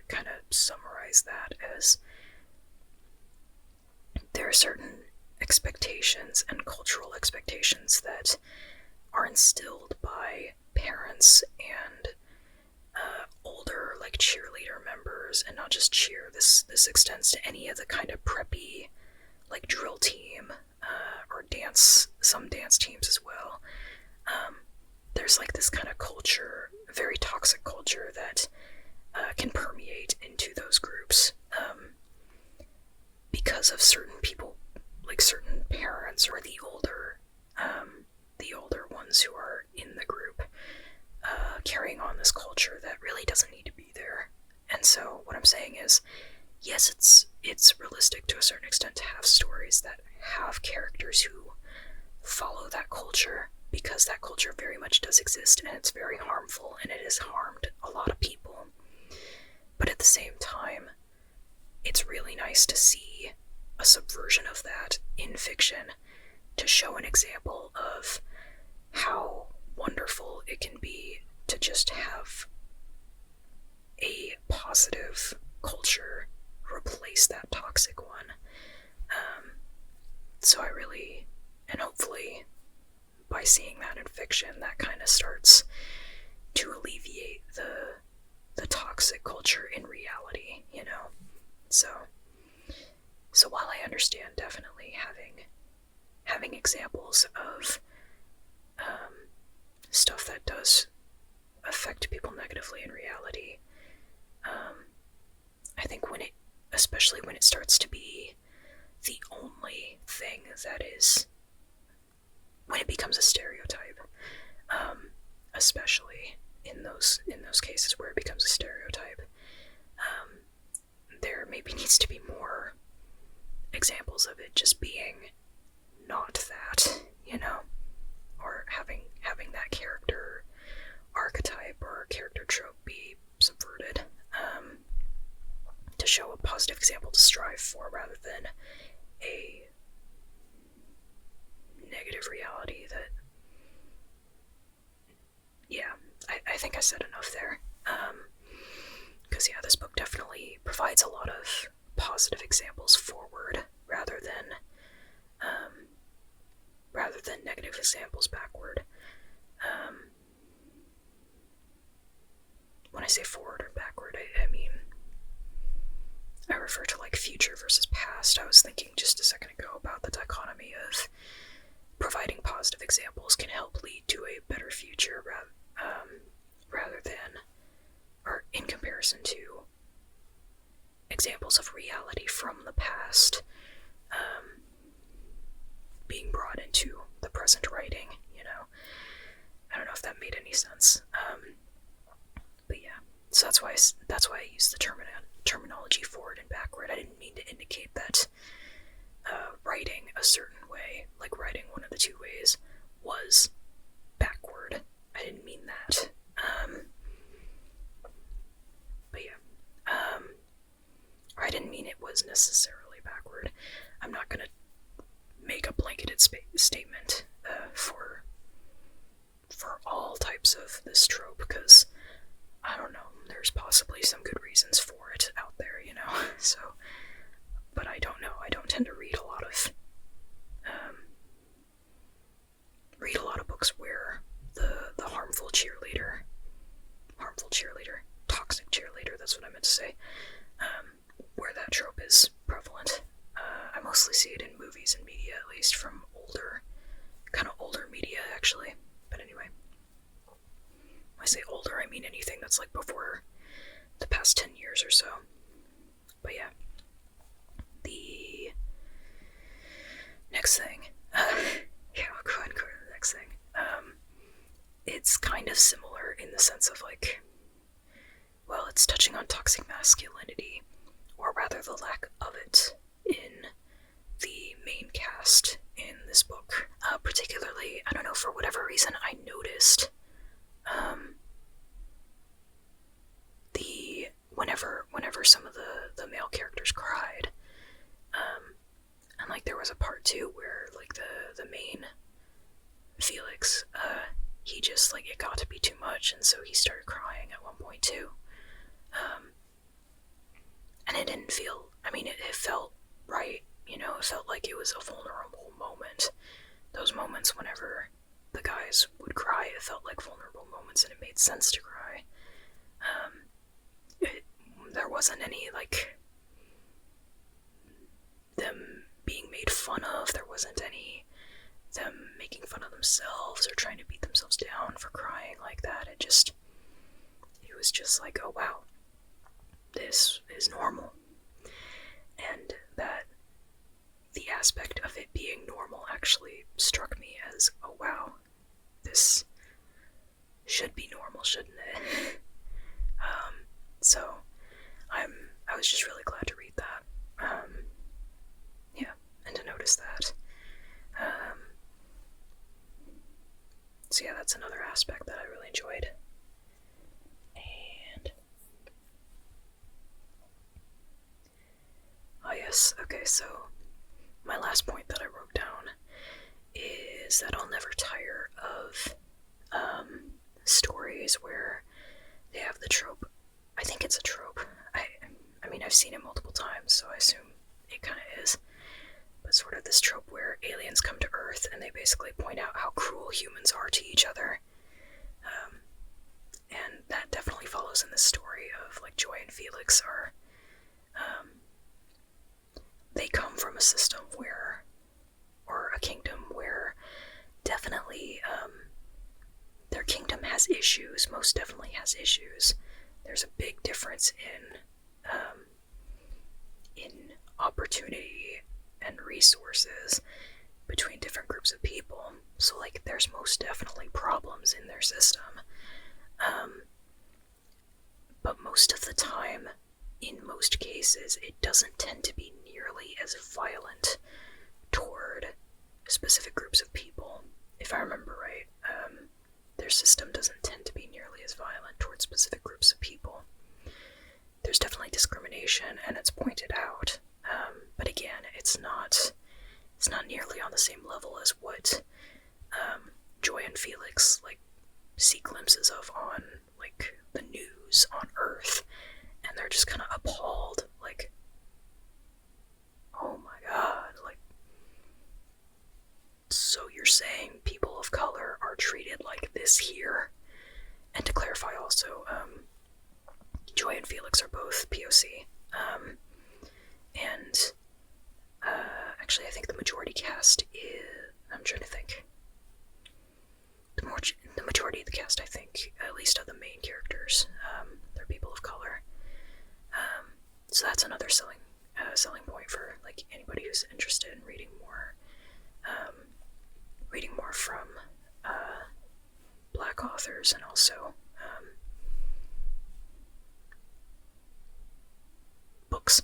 kind of summarize that as there are certain expectations and cultural expectations that are instilled by parents and older, like, cheerleader members, and not just cheer. This extends to any of the kind of preppy, like, drill team or some dance teams as well. There's like this kind of culture, very toxic culture that can permeate into those groups because of certain people, like certain parents or the older ones who are in the group, carrying on this culture that really doesn't need to be there. And so what I'm saying is, yes, it's realistic to a certain extent to have stories that have characters who follow that culture, because that culture very much does exist, and it's very harmful, and it has harmed a lot of people. But at the same time, it's really nice to see a subversion of that in fiction, to show an example of how wonderful it can be to just have a positive culture replace that toxic one. So I really, and hopefully by seeing that in fiction, that kind of starts to alleviate the toxic culture in reality, you know? So while I understand definitely having examples of stuff that does affect people negatively in reality, I think especially when it starts to be the only thing that is, when it becomes a stereotype, especially in those cases where it becomes a stereotype, there maybe needs to be more examples of it just being not that, you know, or having that character archetype or character trope be subverted, to show a positive example to strive for, rather than a negative reality that, yeah, I think I said enough there. Because yeah, this book definitely provides a lot of positive examples forward, rather than negative examples backward. When I say forward or backward, I mean, I refer to like future versus past. I was thinking just a second ago about the dichotomy of providing positive examples can help lead made any sense. But yeah, so that's why I used the terminology forward and backward. I didn't mean to indicate that writing a certain way, like writing one of the two ways, was backward. I didn't mean that. But yeah, or I didn't mean it was necessarily backward. I'm not gonna make a blanketed statement for all types of this trope, because I don't know, there's possibly some good reasons for it out there, you know. So, but I don't know. I don't tend to read a lot of books where the harmful cheerleader, toxic cheerleader, that's what I meant to say, where that trope is prevalent. I mostly see it in movies and media, at least from older media, actually. But anyway, when I say older, I mean anything that's like before the past 10 years or so. But yeah, the next thing, yeah, I'll go ahead and go to the next thing. It's kind of similar in the sense of like, well, it's touching on toxic masculinity, or rather the lack of it, in the main cast in this book. Particularly, I don't know, for whatever reason, I noticed whenever some of the male characters cried, and like there was a part too where like the main Felix, he just like, it got to be too much, and so he started crying at one point too. And it didn't feel, I mean, it felt right, you know, it felt like it was a vulnerable moment. Those moments whenever the guys would cry, it felt like vulnerable moments, and it made sense to cry. There wasn't any, like, them being made fun of. There wasn't any them making fun of themselves or trying to beat themselves down for crying like that. It was just like, oh wow, this is normal. And that the aspect of it being normal actually struck me as, oh wow, this should be normal, shouldn't it? So I was just really glad to read that. Yeah, and to notice that. So yeah, that's another aspect that I really enjoyed. And oh yes, okay, so my last point that I wrote down is that I'll never tire of stories where they have the trope. I think it's a trope. I mean, I've seen it multiple times, so I assume it kind of is. But sort of this trope where aliens come to Earth and they basically point out how cruel humans are to each other. And that definitely follows in this story of, like, Joy and Felix are, they come from a system where, or a kingdom where definitely, their kingdom has issues, most definitely has issues. There's a big difference in opportunity and resources between different groups of people. So, like, there's most definitely problems in their system. But most of the time, in most cases, it doesn't tend to be nearly as violent toward specific groups of people. If I remember right, their system doesn't tend to be nearly as violent toward specific groups of people. There's definitely discrimination, and it's pointed out. But again, it's not nearly on the same level as what Joy and Felix, like, see glimpses of on, like, the news on Earth, and they're just kind of appalled, like, oh my god, like, so you're saying people of color are treated like this here? And to clarify also, Joy and Felix are both POC, and actually I think the majority cast is, I'm trying to think, the majority of the cast, I think, at least of the main characters, they're people of color. So that's another selling point for, like, anybody who's interested in reading more from black authors, and also books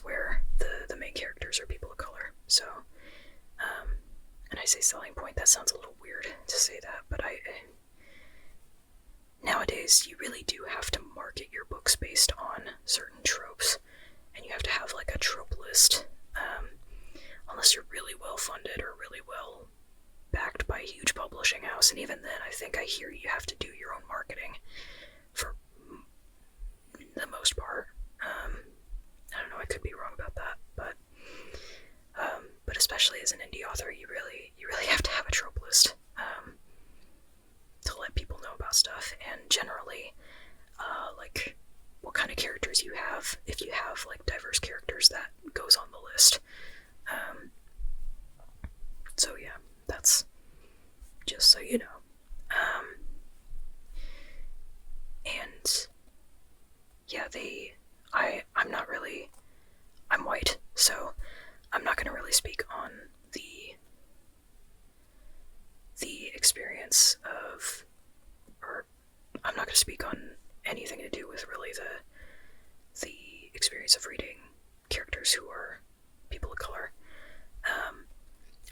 where the main characters are people of color. So, and I say selling point, that sounds a little weird to say that, but nowadays you really do have to market your books based on certain tropes, and you have to have like a trope list, unless you're really well funded or really well backed by a huge publishing house, and even then I think I hear you have to do your own marketing for the most part. I don't know, I could be wrong about that, but especially as an indie author, you really have to have a trope list to let people know about stuff, and generally, like what kind of characters you have. If you have like diverse characters, that goes on the list. So yeah, that's just so you know. And yeah, I'm white, so I'm not going to really speak on the experience of, or I'm not going to speak on anything to do with really the experience of reading characters who are people of color.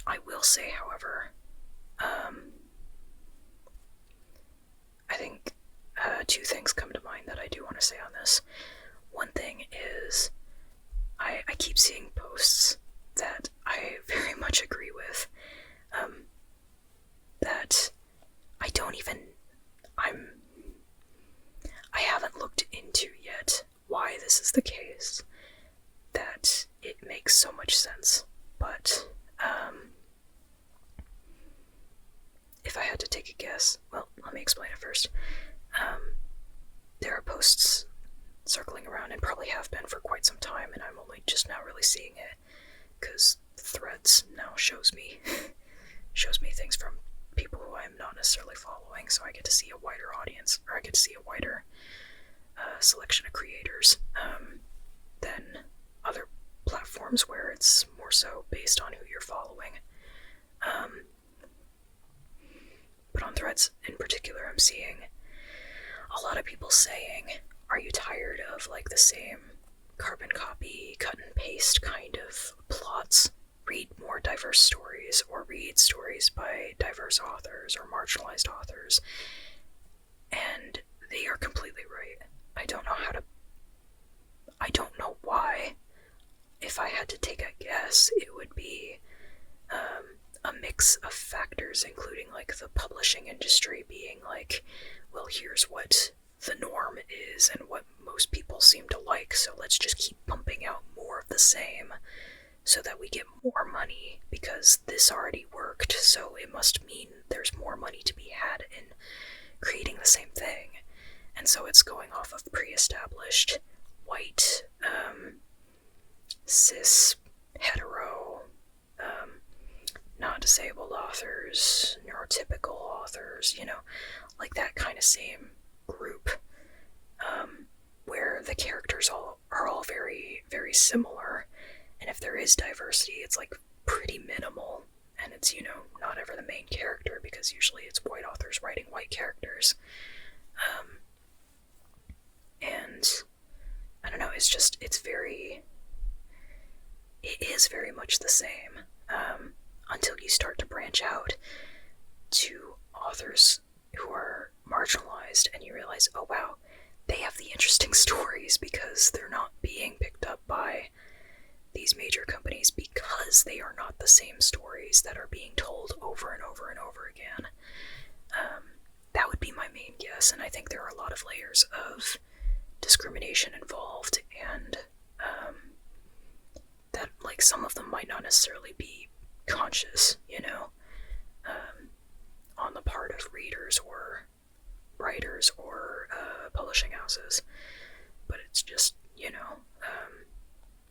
I will say, however, I think two things come to mind that I do want to say on this. One thing is, I keep seeing posts that I very much agree with, that I haven't looked into yet why this is the case, that it makes so much sense, but if I had to take a guess, well, let me explain it first. There are posts circling around, and probably have been for quite some time, and I'm only just now really seeing it because Threads now shows me things from people who I'm not necessarily following, so I get to see a wider audience, or I get to see a wider selection of creators than other platforms where it's more so based on who you're following. But on Threads in particular, I'm seeing a lot of people saying, are you tired of like the same carbon copy, cut and paste kind of plots? Read more diverse stories, or read stories by diverse authors or marginalized authors. And they are completely right. I don't know why. If I had to take a guess, it would be a mix of factors, including like the publishing industry being like, well, here's what the norm is and what most people seem to like, so let's just keep pumping out more of the same so that we get more money, because this already worked, so it must mean there's more money to be had in creating the same thing. And so it's going off of pre-established white, cis, hetero, non-disabled authors, neurotypical authors, like that kind of same group, where the characters are all very, very similar, and if there is diversity, it's like pretty minimal, and it's, not ever the main character, because usually it's white authors writing white characters. And I don't know, it is very much the same, until you start to branch out to authors who are marginalized, and you realize, oh wow, they have the interesting stories because they're not being picked up by these major companies, because they are not the same stories that are being told over and over and over again. That would be my main guess, and I think there are a lot of layers of discrimination involved, and that like some of them might not necessarily be conscious, on the part of readers or writers or publishing houses, but it's just,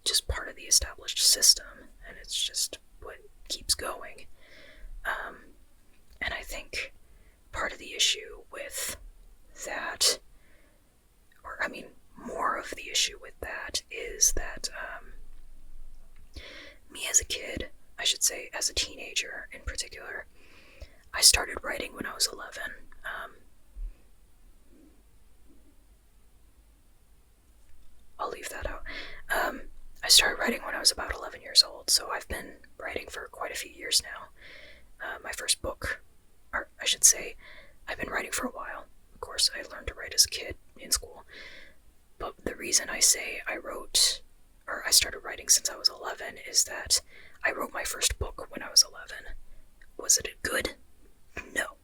just part of the established system, and it's just what keeps going. And I think part of the issue with that, or I mean, more of the issue with that is that me as a kid, I should say as a teenager in particular, I started writing when I was 11. years old, so I've been writing for quite a few years now. My first book, or I should say, I've been writing for a while. Of course, I learned to write as a kid in school. But the reason I say I started writing since I was 11 is that I wrote my first book when I was 11. Was it good? No.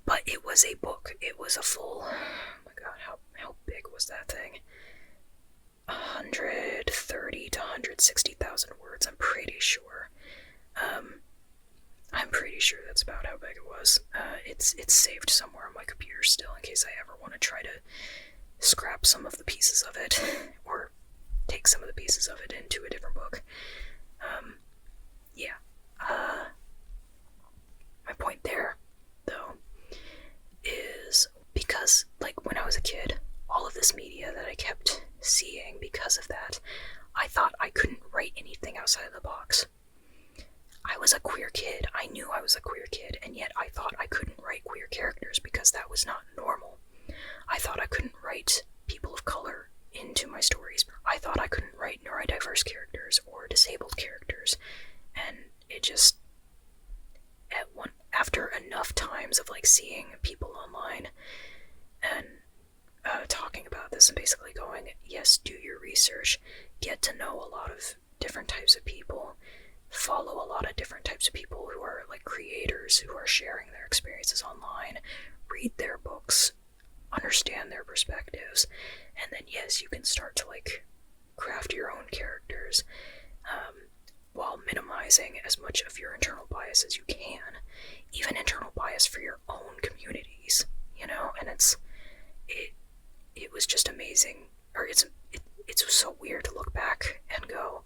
But it was a book. It was a full, oh my god, how big was that thing? 130 to 160,000 words, I'm pretty sure. I'm pretty sure that's about how big it was. It's saved somewhere on my computer still in case I ever want to try to scrap some of the pieces of it, or take some of the pieces of it into a different book. Yeah. My point there, though, is because, like, when I was a kid, all of this media that I kept seeing because of that, I thought I couldn't write anything outside of the box. I was a queer kid. I knew I was a queer kid, and yet I thought I couldn't write queer characters because that was not normal. I thought I couldn't write people of color into my stories. I thought I couldn't write neurodiverse characters or disabled characters, and it just, after enough times of, like, seeing people online and talking about this and basically going, yes, do your research, get to know a lot of different types of people, follow a lot of different types of people who are, like, creators who are sharing their experiences online, read their books, understand their perspectives, and then, yes, you can start to, like, craft your own characters, while minimizing as much of your internal bias as you can, even internal bias for your own communities, you know. And it was just amazing, or it's so weird to look back and go,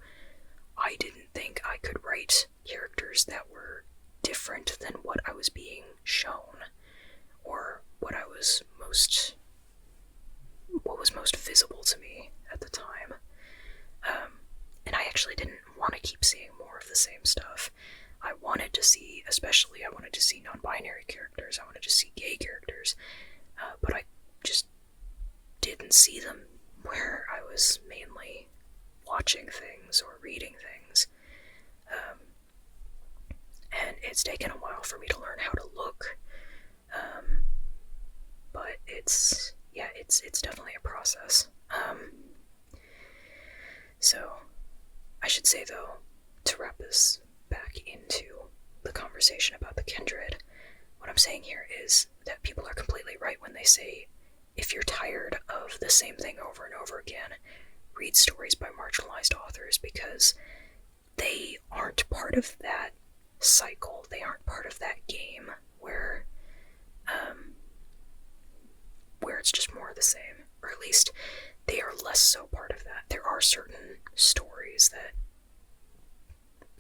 I didn't think I could write characters that were different than what I was being shown, or what was most visible to me at the time. And I actually didn't want to keep seeing more of the same stuff. I wanted to see non-binary characters, I wanted to see gay characters, but I just didn't see them where I was mainly watching things or reading things. And it's taken a while for me to learn how to look, but it's definitely a process. So I should say, though, to wrap this back into the conversation about the Kindred, what I'm saying here is that people are completely right when they say, if you're tired of the same thing over and over again, read stories by marginalized authors, because they aren't part of that cycle. They aren't part of that game where it's just more of the same, or at least they are less so part of that. There are certain stories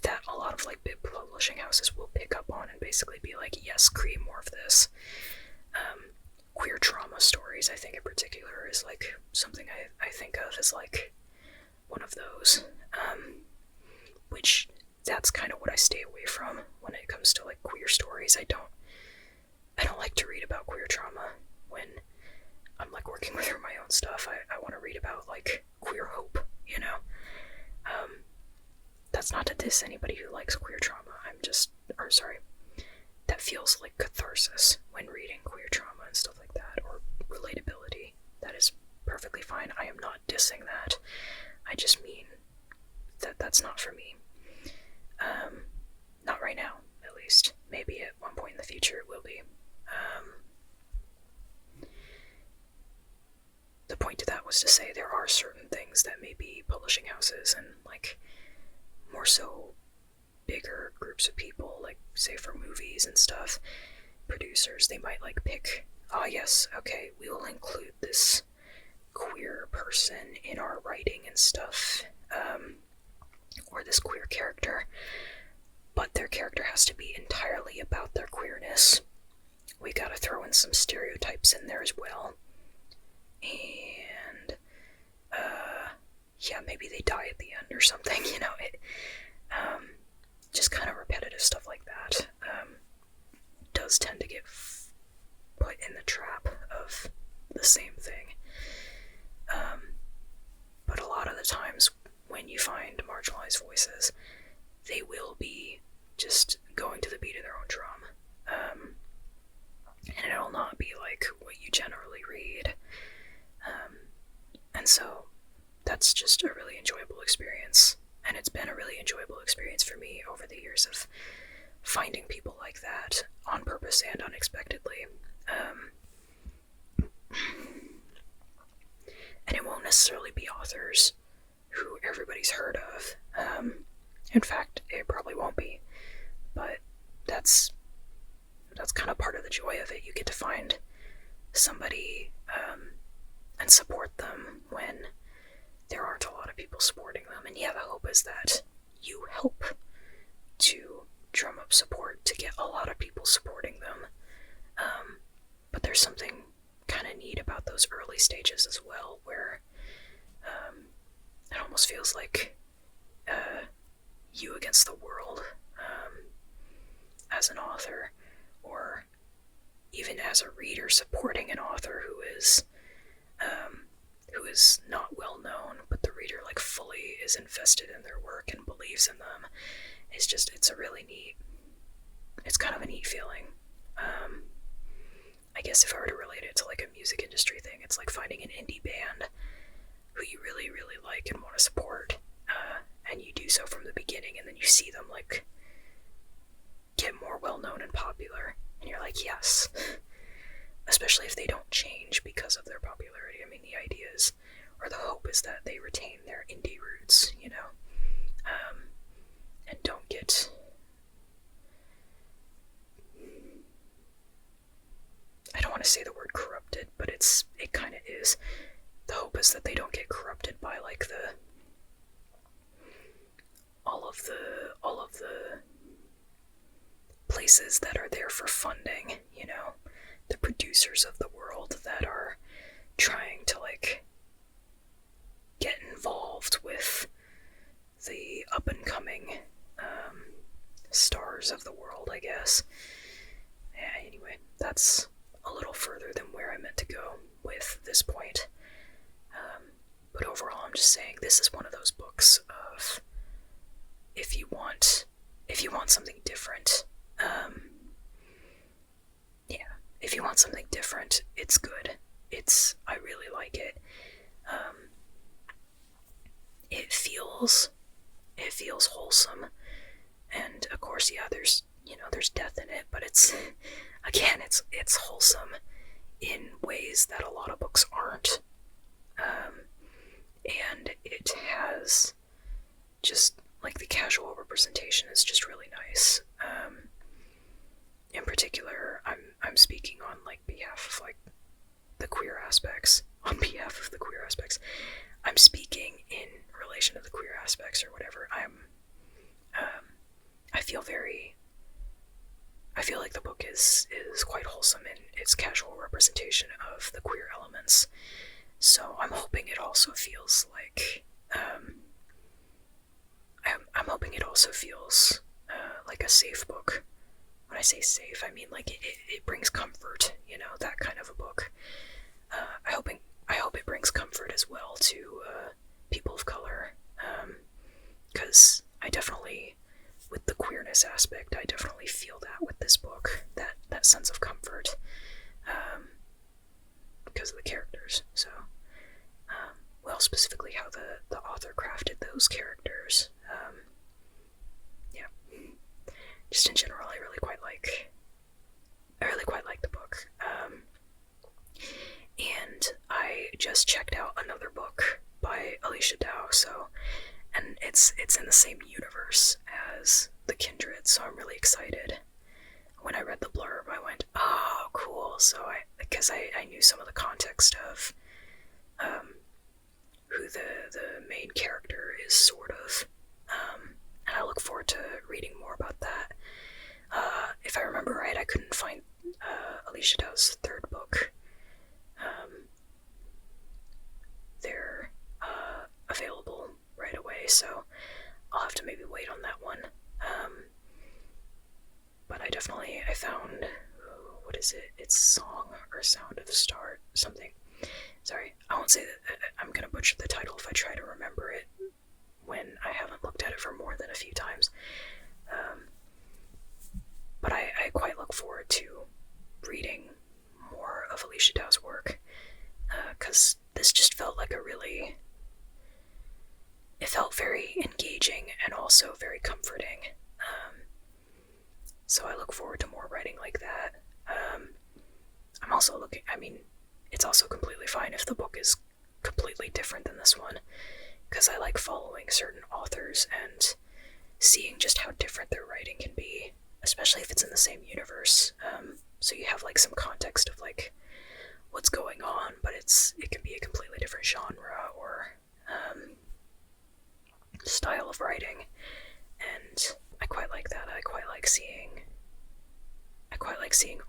that a lot of, like, big publishing houses will pick up on and basically be like, yes, create more of this. Queer trauma stories, I think in particular, is, like, something I think of as, like, one of those, which that's kind of what I stay away from when it comes to, like, queer stories. I don't like to read about queer trauma when I'm, like, working through my own stuff. I want to read about, like, queer hope, you know? That's not to diss anybody who likes queer trauma. That feels like catharsis when reading queer trauma and stuff like that, or relatability. That is perfectly fine. I am not dissing that. I just mean that that's not for me. Not right now, at least. Maybe at one point in the future it will be. The point to that was to say there are certain things that maybe publishing houses and, like, more so bigger groups of people, like, say for movies and stuff, producers, they might, like, pick, yes, okay, we will include this queer person in our writing and stuff, or this queer character, but their character has to be entirely about their queerness. We gotta throw in some stereotypes in there as well, and maybe they die at the end or something, you know. Just kind of repetitive stuff like that does tend to get put in the trap of the same thing. But a lot of the times when you find marginalized voices, they will be just going to the beat of their own drum. And it'll not be like what you generally read. And so that's just a really enjoyable experience. And it's been a really enjoyable experience for me over the years of finding people like that on purpose and unexpectedly. And it won't necessarily be authors who everybody's heard of. In fact, it probably won't be. But that's kind of part of the joy of it. You get to find somebody and support them when there aren't a lot of people supporting them. And yeah, the hope is that you help to drum up support to get a lot of people supporting them. But there's something kind of neat about those early stages as well, where it almost feels like you against the world as an author, or even as a reader supporting an author who is not well known, but the reader like fully is invested in their work and believes in them. It's kind of a neat feeling. I guess if I were to relate it to like a music industry thing, it's like finding an indie band who you really, really like and want to support, and you do so from the beginning, and then you see them like get more well known and popular, and you're like, yes. Especially if they don't change because of their popularity. I mean, the idea is, or the hope is, that they retain their indie roots, you know, and don't get I don't want to say the word corrupted, but it kind of is. The hope is that they don't get corrupted by like all of the places that are there for funding, you know, the producers of the world that are trying to like get involved with the up and coming stars of the world, I guess. Yeah, anyway, that's a little further than where I meant to go with this point. But overall, I'm just saying this is one of those books of if you want something different, if you want something different, it's good. I really like it. It feels wholesome, and of course, yeah, there's death in it, but it's wholesome in ways that a lot of books aren't. And it has just like the casual representation is just really nice. In particular, I'm speaking on like behalf of like the queer aspects. On behalf of the queer aspects, I'm speaking in relation to the queer aspects or whatever. I feel like the book is quite wholesome in its casual representation of the queer elements. So I'm hoping it also feels like I'm hoping it also feels like a safe book. When I say safe, I mean like it brings comfort, you know, that kind of a book. I hope it brings comfort as well to people of color, because I definitely, with the queerness aspect, I definitely feel that with this book, that sense of comfort, because of the characters. So, well, specifically how the author crafted those characters. Yeah, just in general, I really quite like the book. And I just checked out another book by Alechia Dow, and it's in the same universe as the Kindred, so I'm really excited. When I read the blurb, I went, oh, cool. So because I knew some of the context of who the main character is, sort of, and I look forward to reading more about that. If I remember right, I couldn't find Alechia Dow's third book. They're available right away, so I'll have to maybe wait on that one. But I found, what is it? It's Song or Sound of the Start, something. Sorry, I won't say that. I'm gonna butcher the title if I try to remember it when I haven't looked at it for more than a few times. But I quite look forward to reading more of Alechia Dow's work, because this just felt like it felt very engaging and also very comforting. So I look forward to more writing like that. I'm also it's also completely fine if the book is completely different than this one, because I like following certain authors and seeing just how different their writing can be, especially if it's in the same universe. So you have like some context of like what's going on, but it can be a completely different genre or style of writing, and I quite like that. I quite like seeing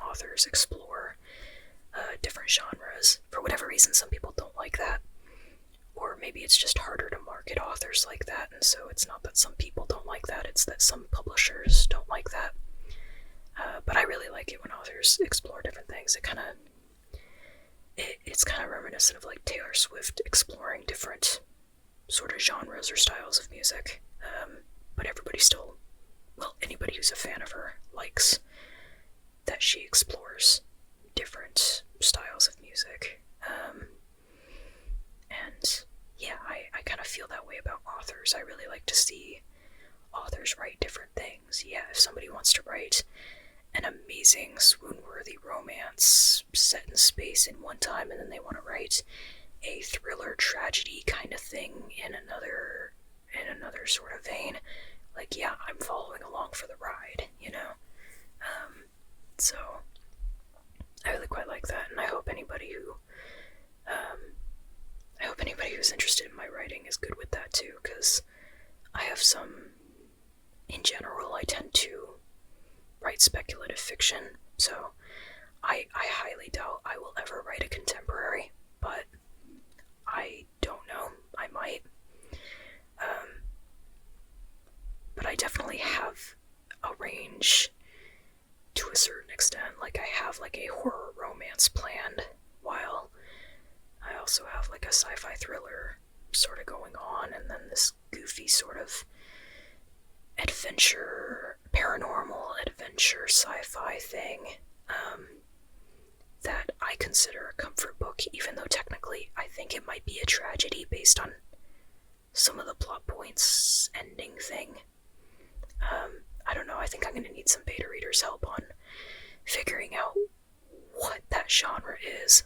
authors explore different genres. For whatever reason, some people don't like that, or maybe it's just harder to market authors like that, and so it's not that some people don't like that, it's that some publishers don't like that. But I really like it when authors explore different things. It's kind of reminiscent of like Taylor Swift exploring different sort of genres or styles of music. But everybody still, well, anybody who's a fan of her likes that she explores different styles of music. And yeah, I kind of feel that way about authors. I really like to see authors write different things. Yeah, if somebody wants to write an amazing, swoon-worthy romance set in space in one time, and then they want to write a thriller tragedy kind of thing in another sort of vein, like, yeah, I'm following along for the ride, you know? So I really quite like that, and I hope anybody who's interested in my writing is good with that too, because I have in general, I tend to write speculative fiction, so I highly doubt I will ever write a contemporary, but I don't know, I might. But I definitely have a range to a certain extent. Like, I have like a horror romance planned, while I also have like a sci-fi thriller sort of going on, and then this goofy sort of paranormal adventure sci-fi thing that I consider a comfort book, even though technically I think it might be a tragedy based on some of the plot points ending thing. I don't know, I think I'm going to need some beta readers' help on figuring out what that genre is.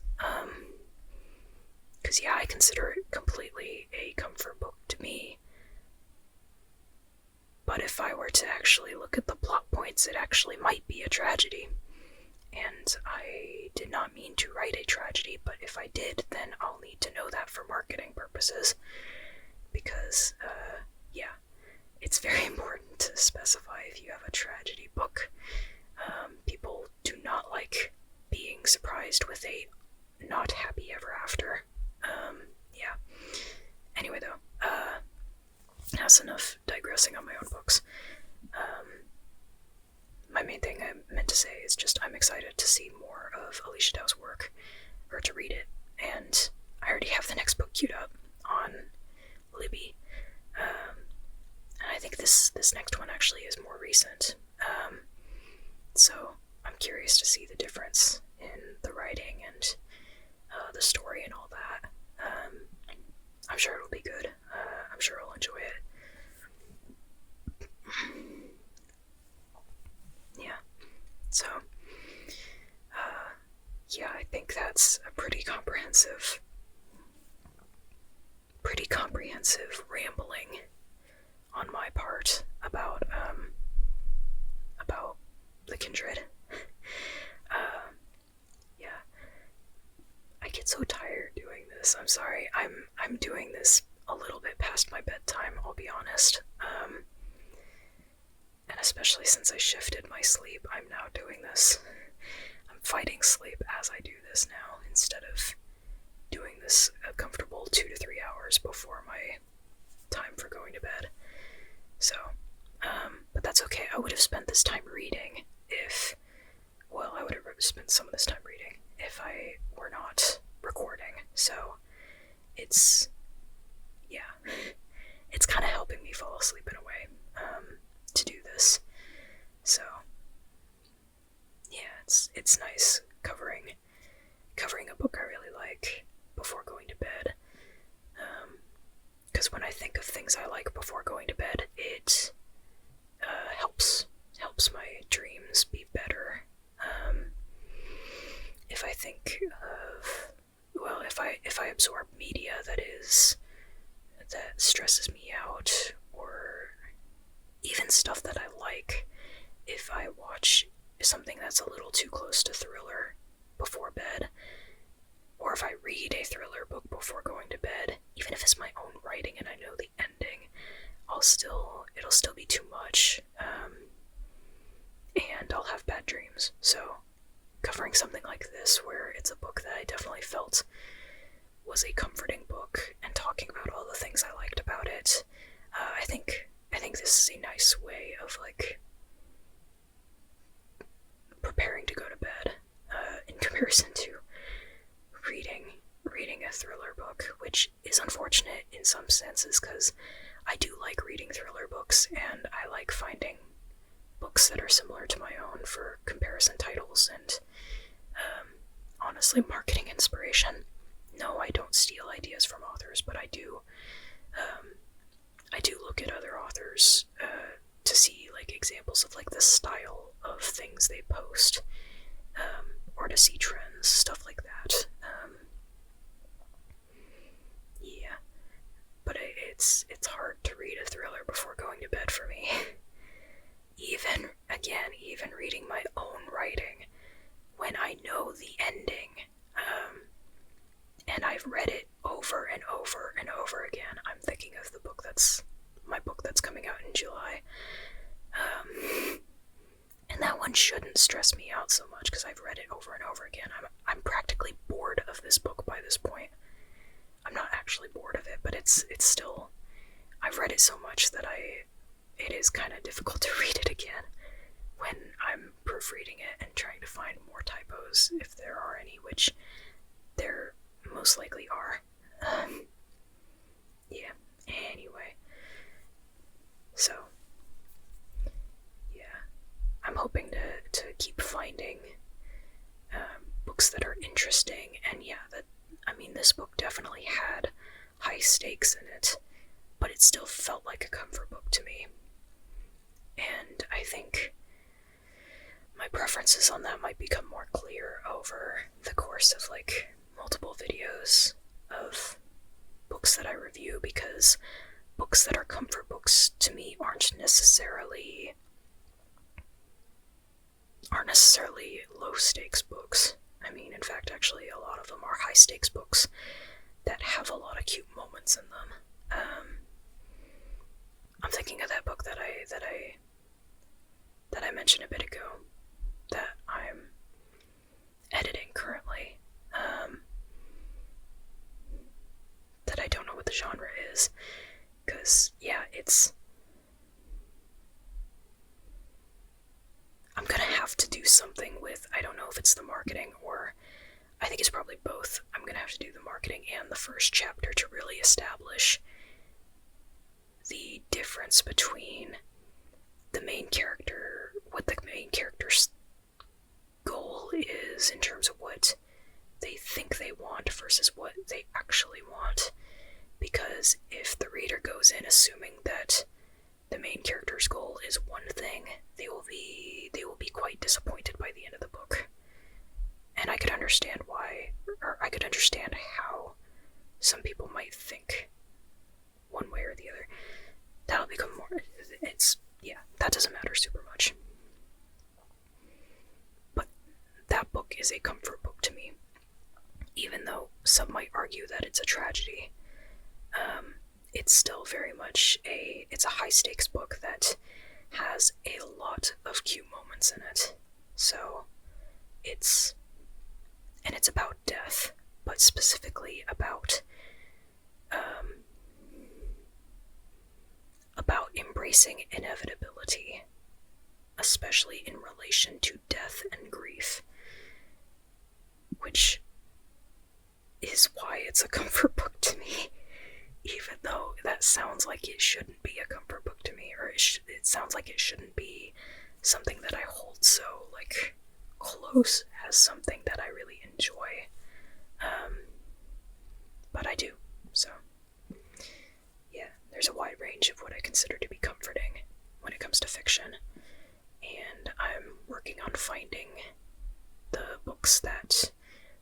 Because yeah, I consider it completely a comfort book to me. But if I were to actually look at the plot points, it actually might be a tragedy. And I did not mean to write a tragedy, but if I did, then I'll need to know that for marketing purposes. Because, yeah, it's very important to specify if you have a tragedy book. People do not like being surprised with a not happy ever after. Yeah. Anyway, though, that's enough digressing on my own books. My main thing I meant to say is just I'm excited to see more of Alechia Dow's work, or to read it, and I already have the next book queued up on Libby. And I think this next one actually is more recent. So I'm curious to see the difference in the writing and the story and all that. I'm sure it'll be good. I'm sure I'll enjoy it. Yeah. So, yeah, I think that's a pretty comprehensive rambling on my part about the Kindred. Yeah, I get so tired doing this. I'm sorry. I'm doing this a little bit past my bedtime, I'll be honest. And especially since I shifted my sleep, I'm now doing this. I'm fighting sleep as I do this now, instead of doing this a comfortable 2 to 3 hours before my time for going to bed. So, but that's okay. I would have spent this time reading I would have spent some of this time reading if I were not recording. So, yeah. it's kind of helping me fall asleep in a way to do this. So yeah, it's nice covering a book I really like before going to bed. Because when I think of things I like before going to bed, it helps my dreams be better. If I think of, well, if I absorb media that stresses me out, or even stuff that I like, if I watch something that's a little too close to thriller before bed, or if I read a thriller book before going to bed, even if it's my own writing and I know the ending, it'll still be too much, and I'll have bad dreams. So covering something like this, where it's a book that I definitely felt was a comforting book, and talking about all the things I liked about it, I think this is a nice way of like preparing to go to bed, in comparison to reading a thriller book, which is unfortunate in some senses, because I do like reading thriller books, and I like finding books that are similar to my own for comparison titles and honestly marketing inspiration. No, I don't steal ideas from authors, but I do look at other authors to see like examples of like the style of things they post, or to see trends, stuff like that. Yeah, but it's hard to read a thriller before going to bed for me. even reading my own writing, when I know the ending, and I've read it over and over and over again. I'm thinking of my book that's coming out in July. And that one shouldn't stress me out so much because I've read it over and over again. I'm practically bored of this book by this point. I'm not actually bored of it, but it's still, I've read it so much that it is kind of difficult to read it again when I'm proofreading it and trying to find more typos, if there are any, which there most likely are. Yeah, anyway. So, yeah, I'm hoping to keep finding books that are interesting, and yeah, this book definitely had high stakes in it, but it still felt like a comfort book to me. And I think my preferences on that might become more clear over the course of like multiple videos of books that I review, because books that are comfort books to me aren't necessarily low stakes books. In fact, actually, a lot of them are high stakes books that have a lot of cute moments in them. I'm thinking of that book that I mentioned a bit ago, that I'm editing currently, that I don't know what the genre is, because, yeah, I'm gonna have to do something with, I don't know if it's the marketing, or I think it's probably both. I'm gonna have to do the marketing and the first chapter to really establish the difference between the main character, what the main character's goal is in terms of what they think they want versus what they actually want. Because if the reader goes in assuming that the main character's goal is one thing, they will be quite disappointed by the end of the book. And I could understand why, or I could understand how some people might think one way or the other. That'll become more, that doesn't matter super much. But that book is a comfort book to me, even though some might argue that it's a tragedy. It's still very much it's a high stakes book that has a lot of cute moments in it. So it's about death, but specifically about embracing inevitability, especially in relation to death and grief, which is why it's a comfort book to me, even though that sounds like it shouldn't be a comfort book to me, or it sounds like it shouldn't be something that I hold so, like, close as something that I really enjoy. But I do, so yeah, there's a wide range of what I consider to be comforting when it comes to fiction, and I'm working on finding the books that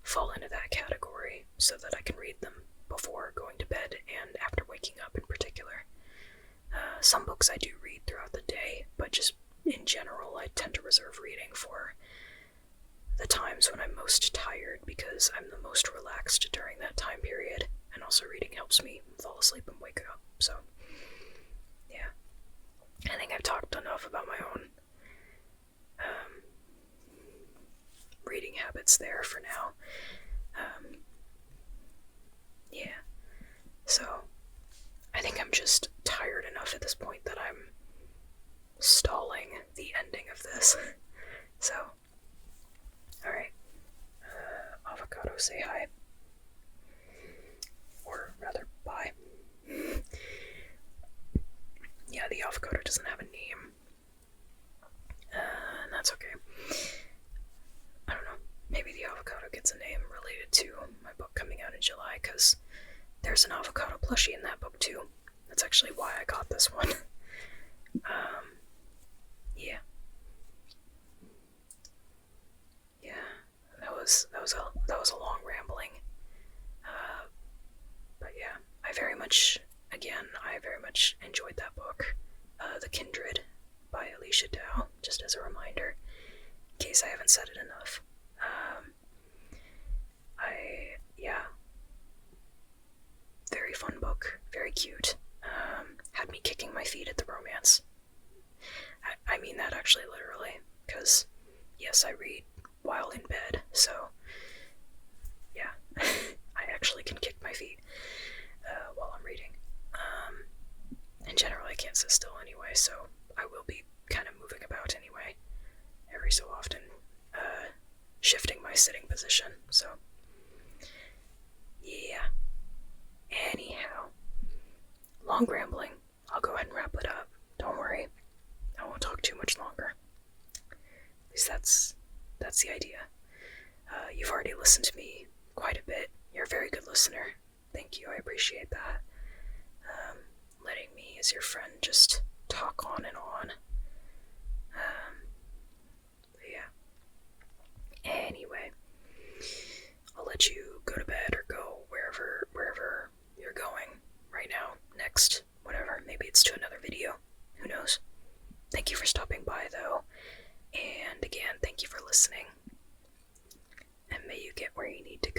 fall into that category so that I can read them before going to bed and after waking up in particular. Some books I do read throughout the day, but just in general I tend to reserve reading for the times when I'm most tired, because I'm the most relaxed during that time period, and also reading helps me fall asleep and wake up. So yeah, I think I've talked enough about my own reading habits there for now. Yeah, so I think I'm just tired enough at this point that I'm stalling the ending of this. So, alright. Avocado, say hi. Or rather, bye. Yeah, the avocado doesn't have a name. And that's okay. I don't know. Maybe the avocado gets a name related to my book coming out in July, because there's an avocado plushie in that book too. That's actually why I got this one. Yeah. Yeah. That was a long rambling. But yeah, I very much enjoyed that book. The Kindred by Alechia Dow, just as a reminder, in case I haven't said it enough. Very fun book, very cute. Had me kicking my feet at the romance. I mean that actually literally, because yes, I read while in bed, so yeah, I actually can kick my feet while I'm reading. In general, I can't sit still anyway, so I will be kind of moving about anyway, every so often, shifting my sitting position, so yeah. Anyhow, long rambling. I'll go ahead and wrap it up. Don't worry, I won't talk too much longer. At least that's the idea. You've already listened to me quite a bit. You're a very good listener. Thank you, I appreciate that. Letting me, as your friend, just talk on and on. Yeah. Anyway, I'll let you go to bed or go wherever you're going right now, next, whatever. Maybe it's to another video. Who knows? Thank you for stopping by, though. And again, thank you for listening. And may you get where you need to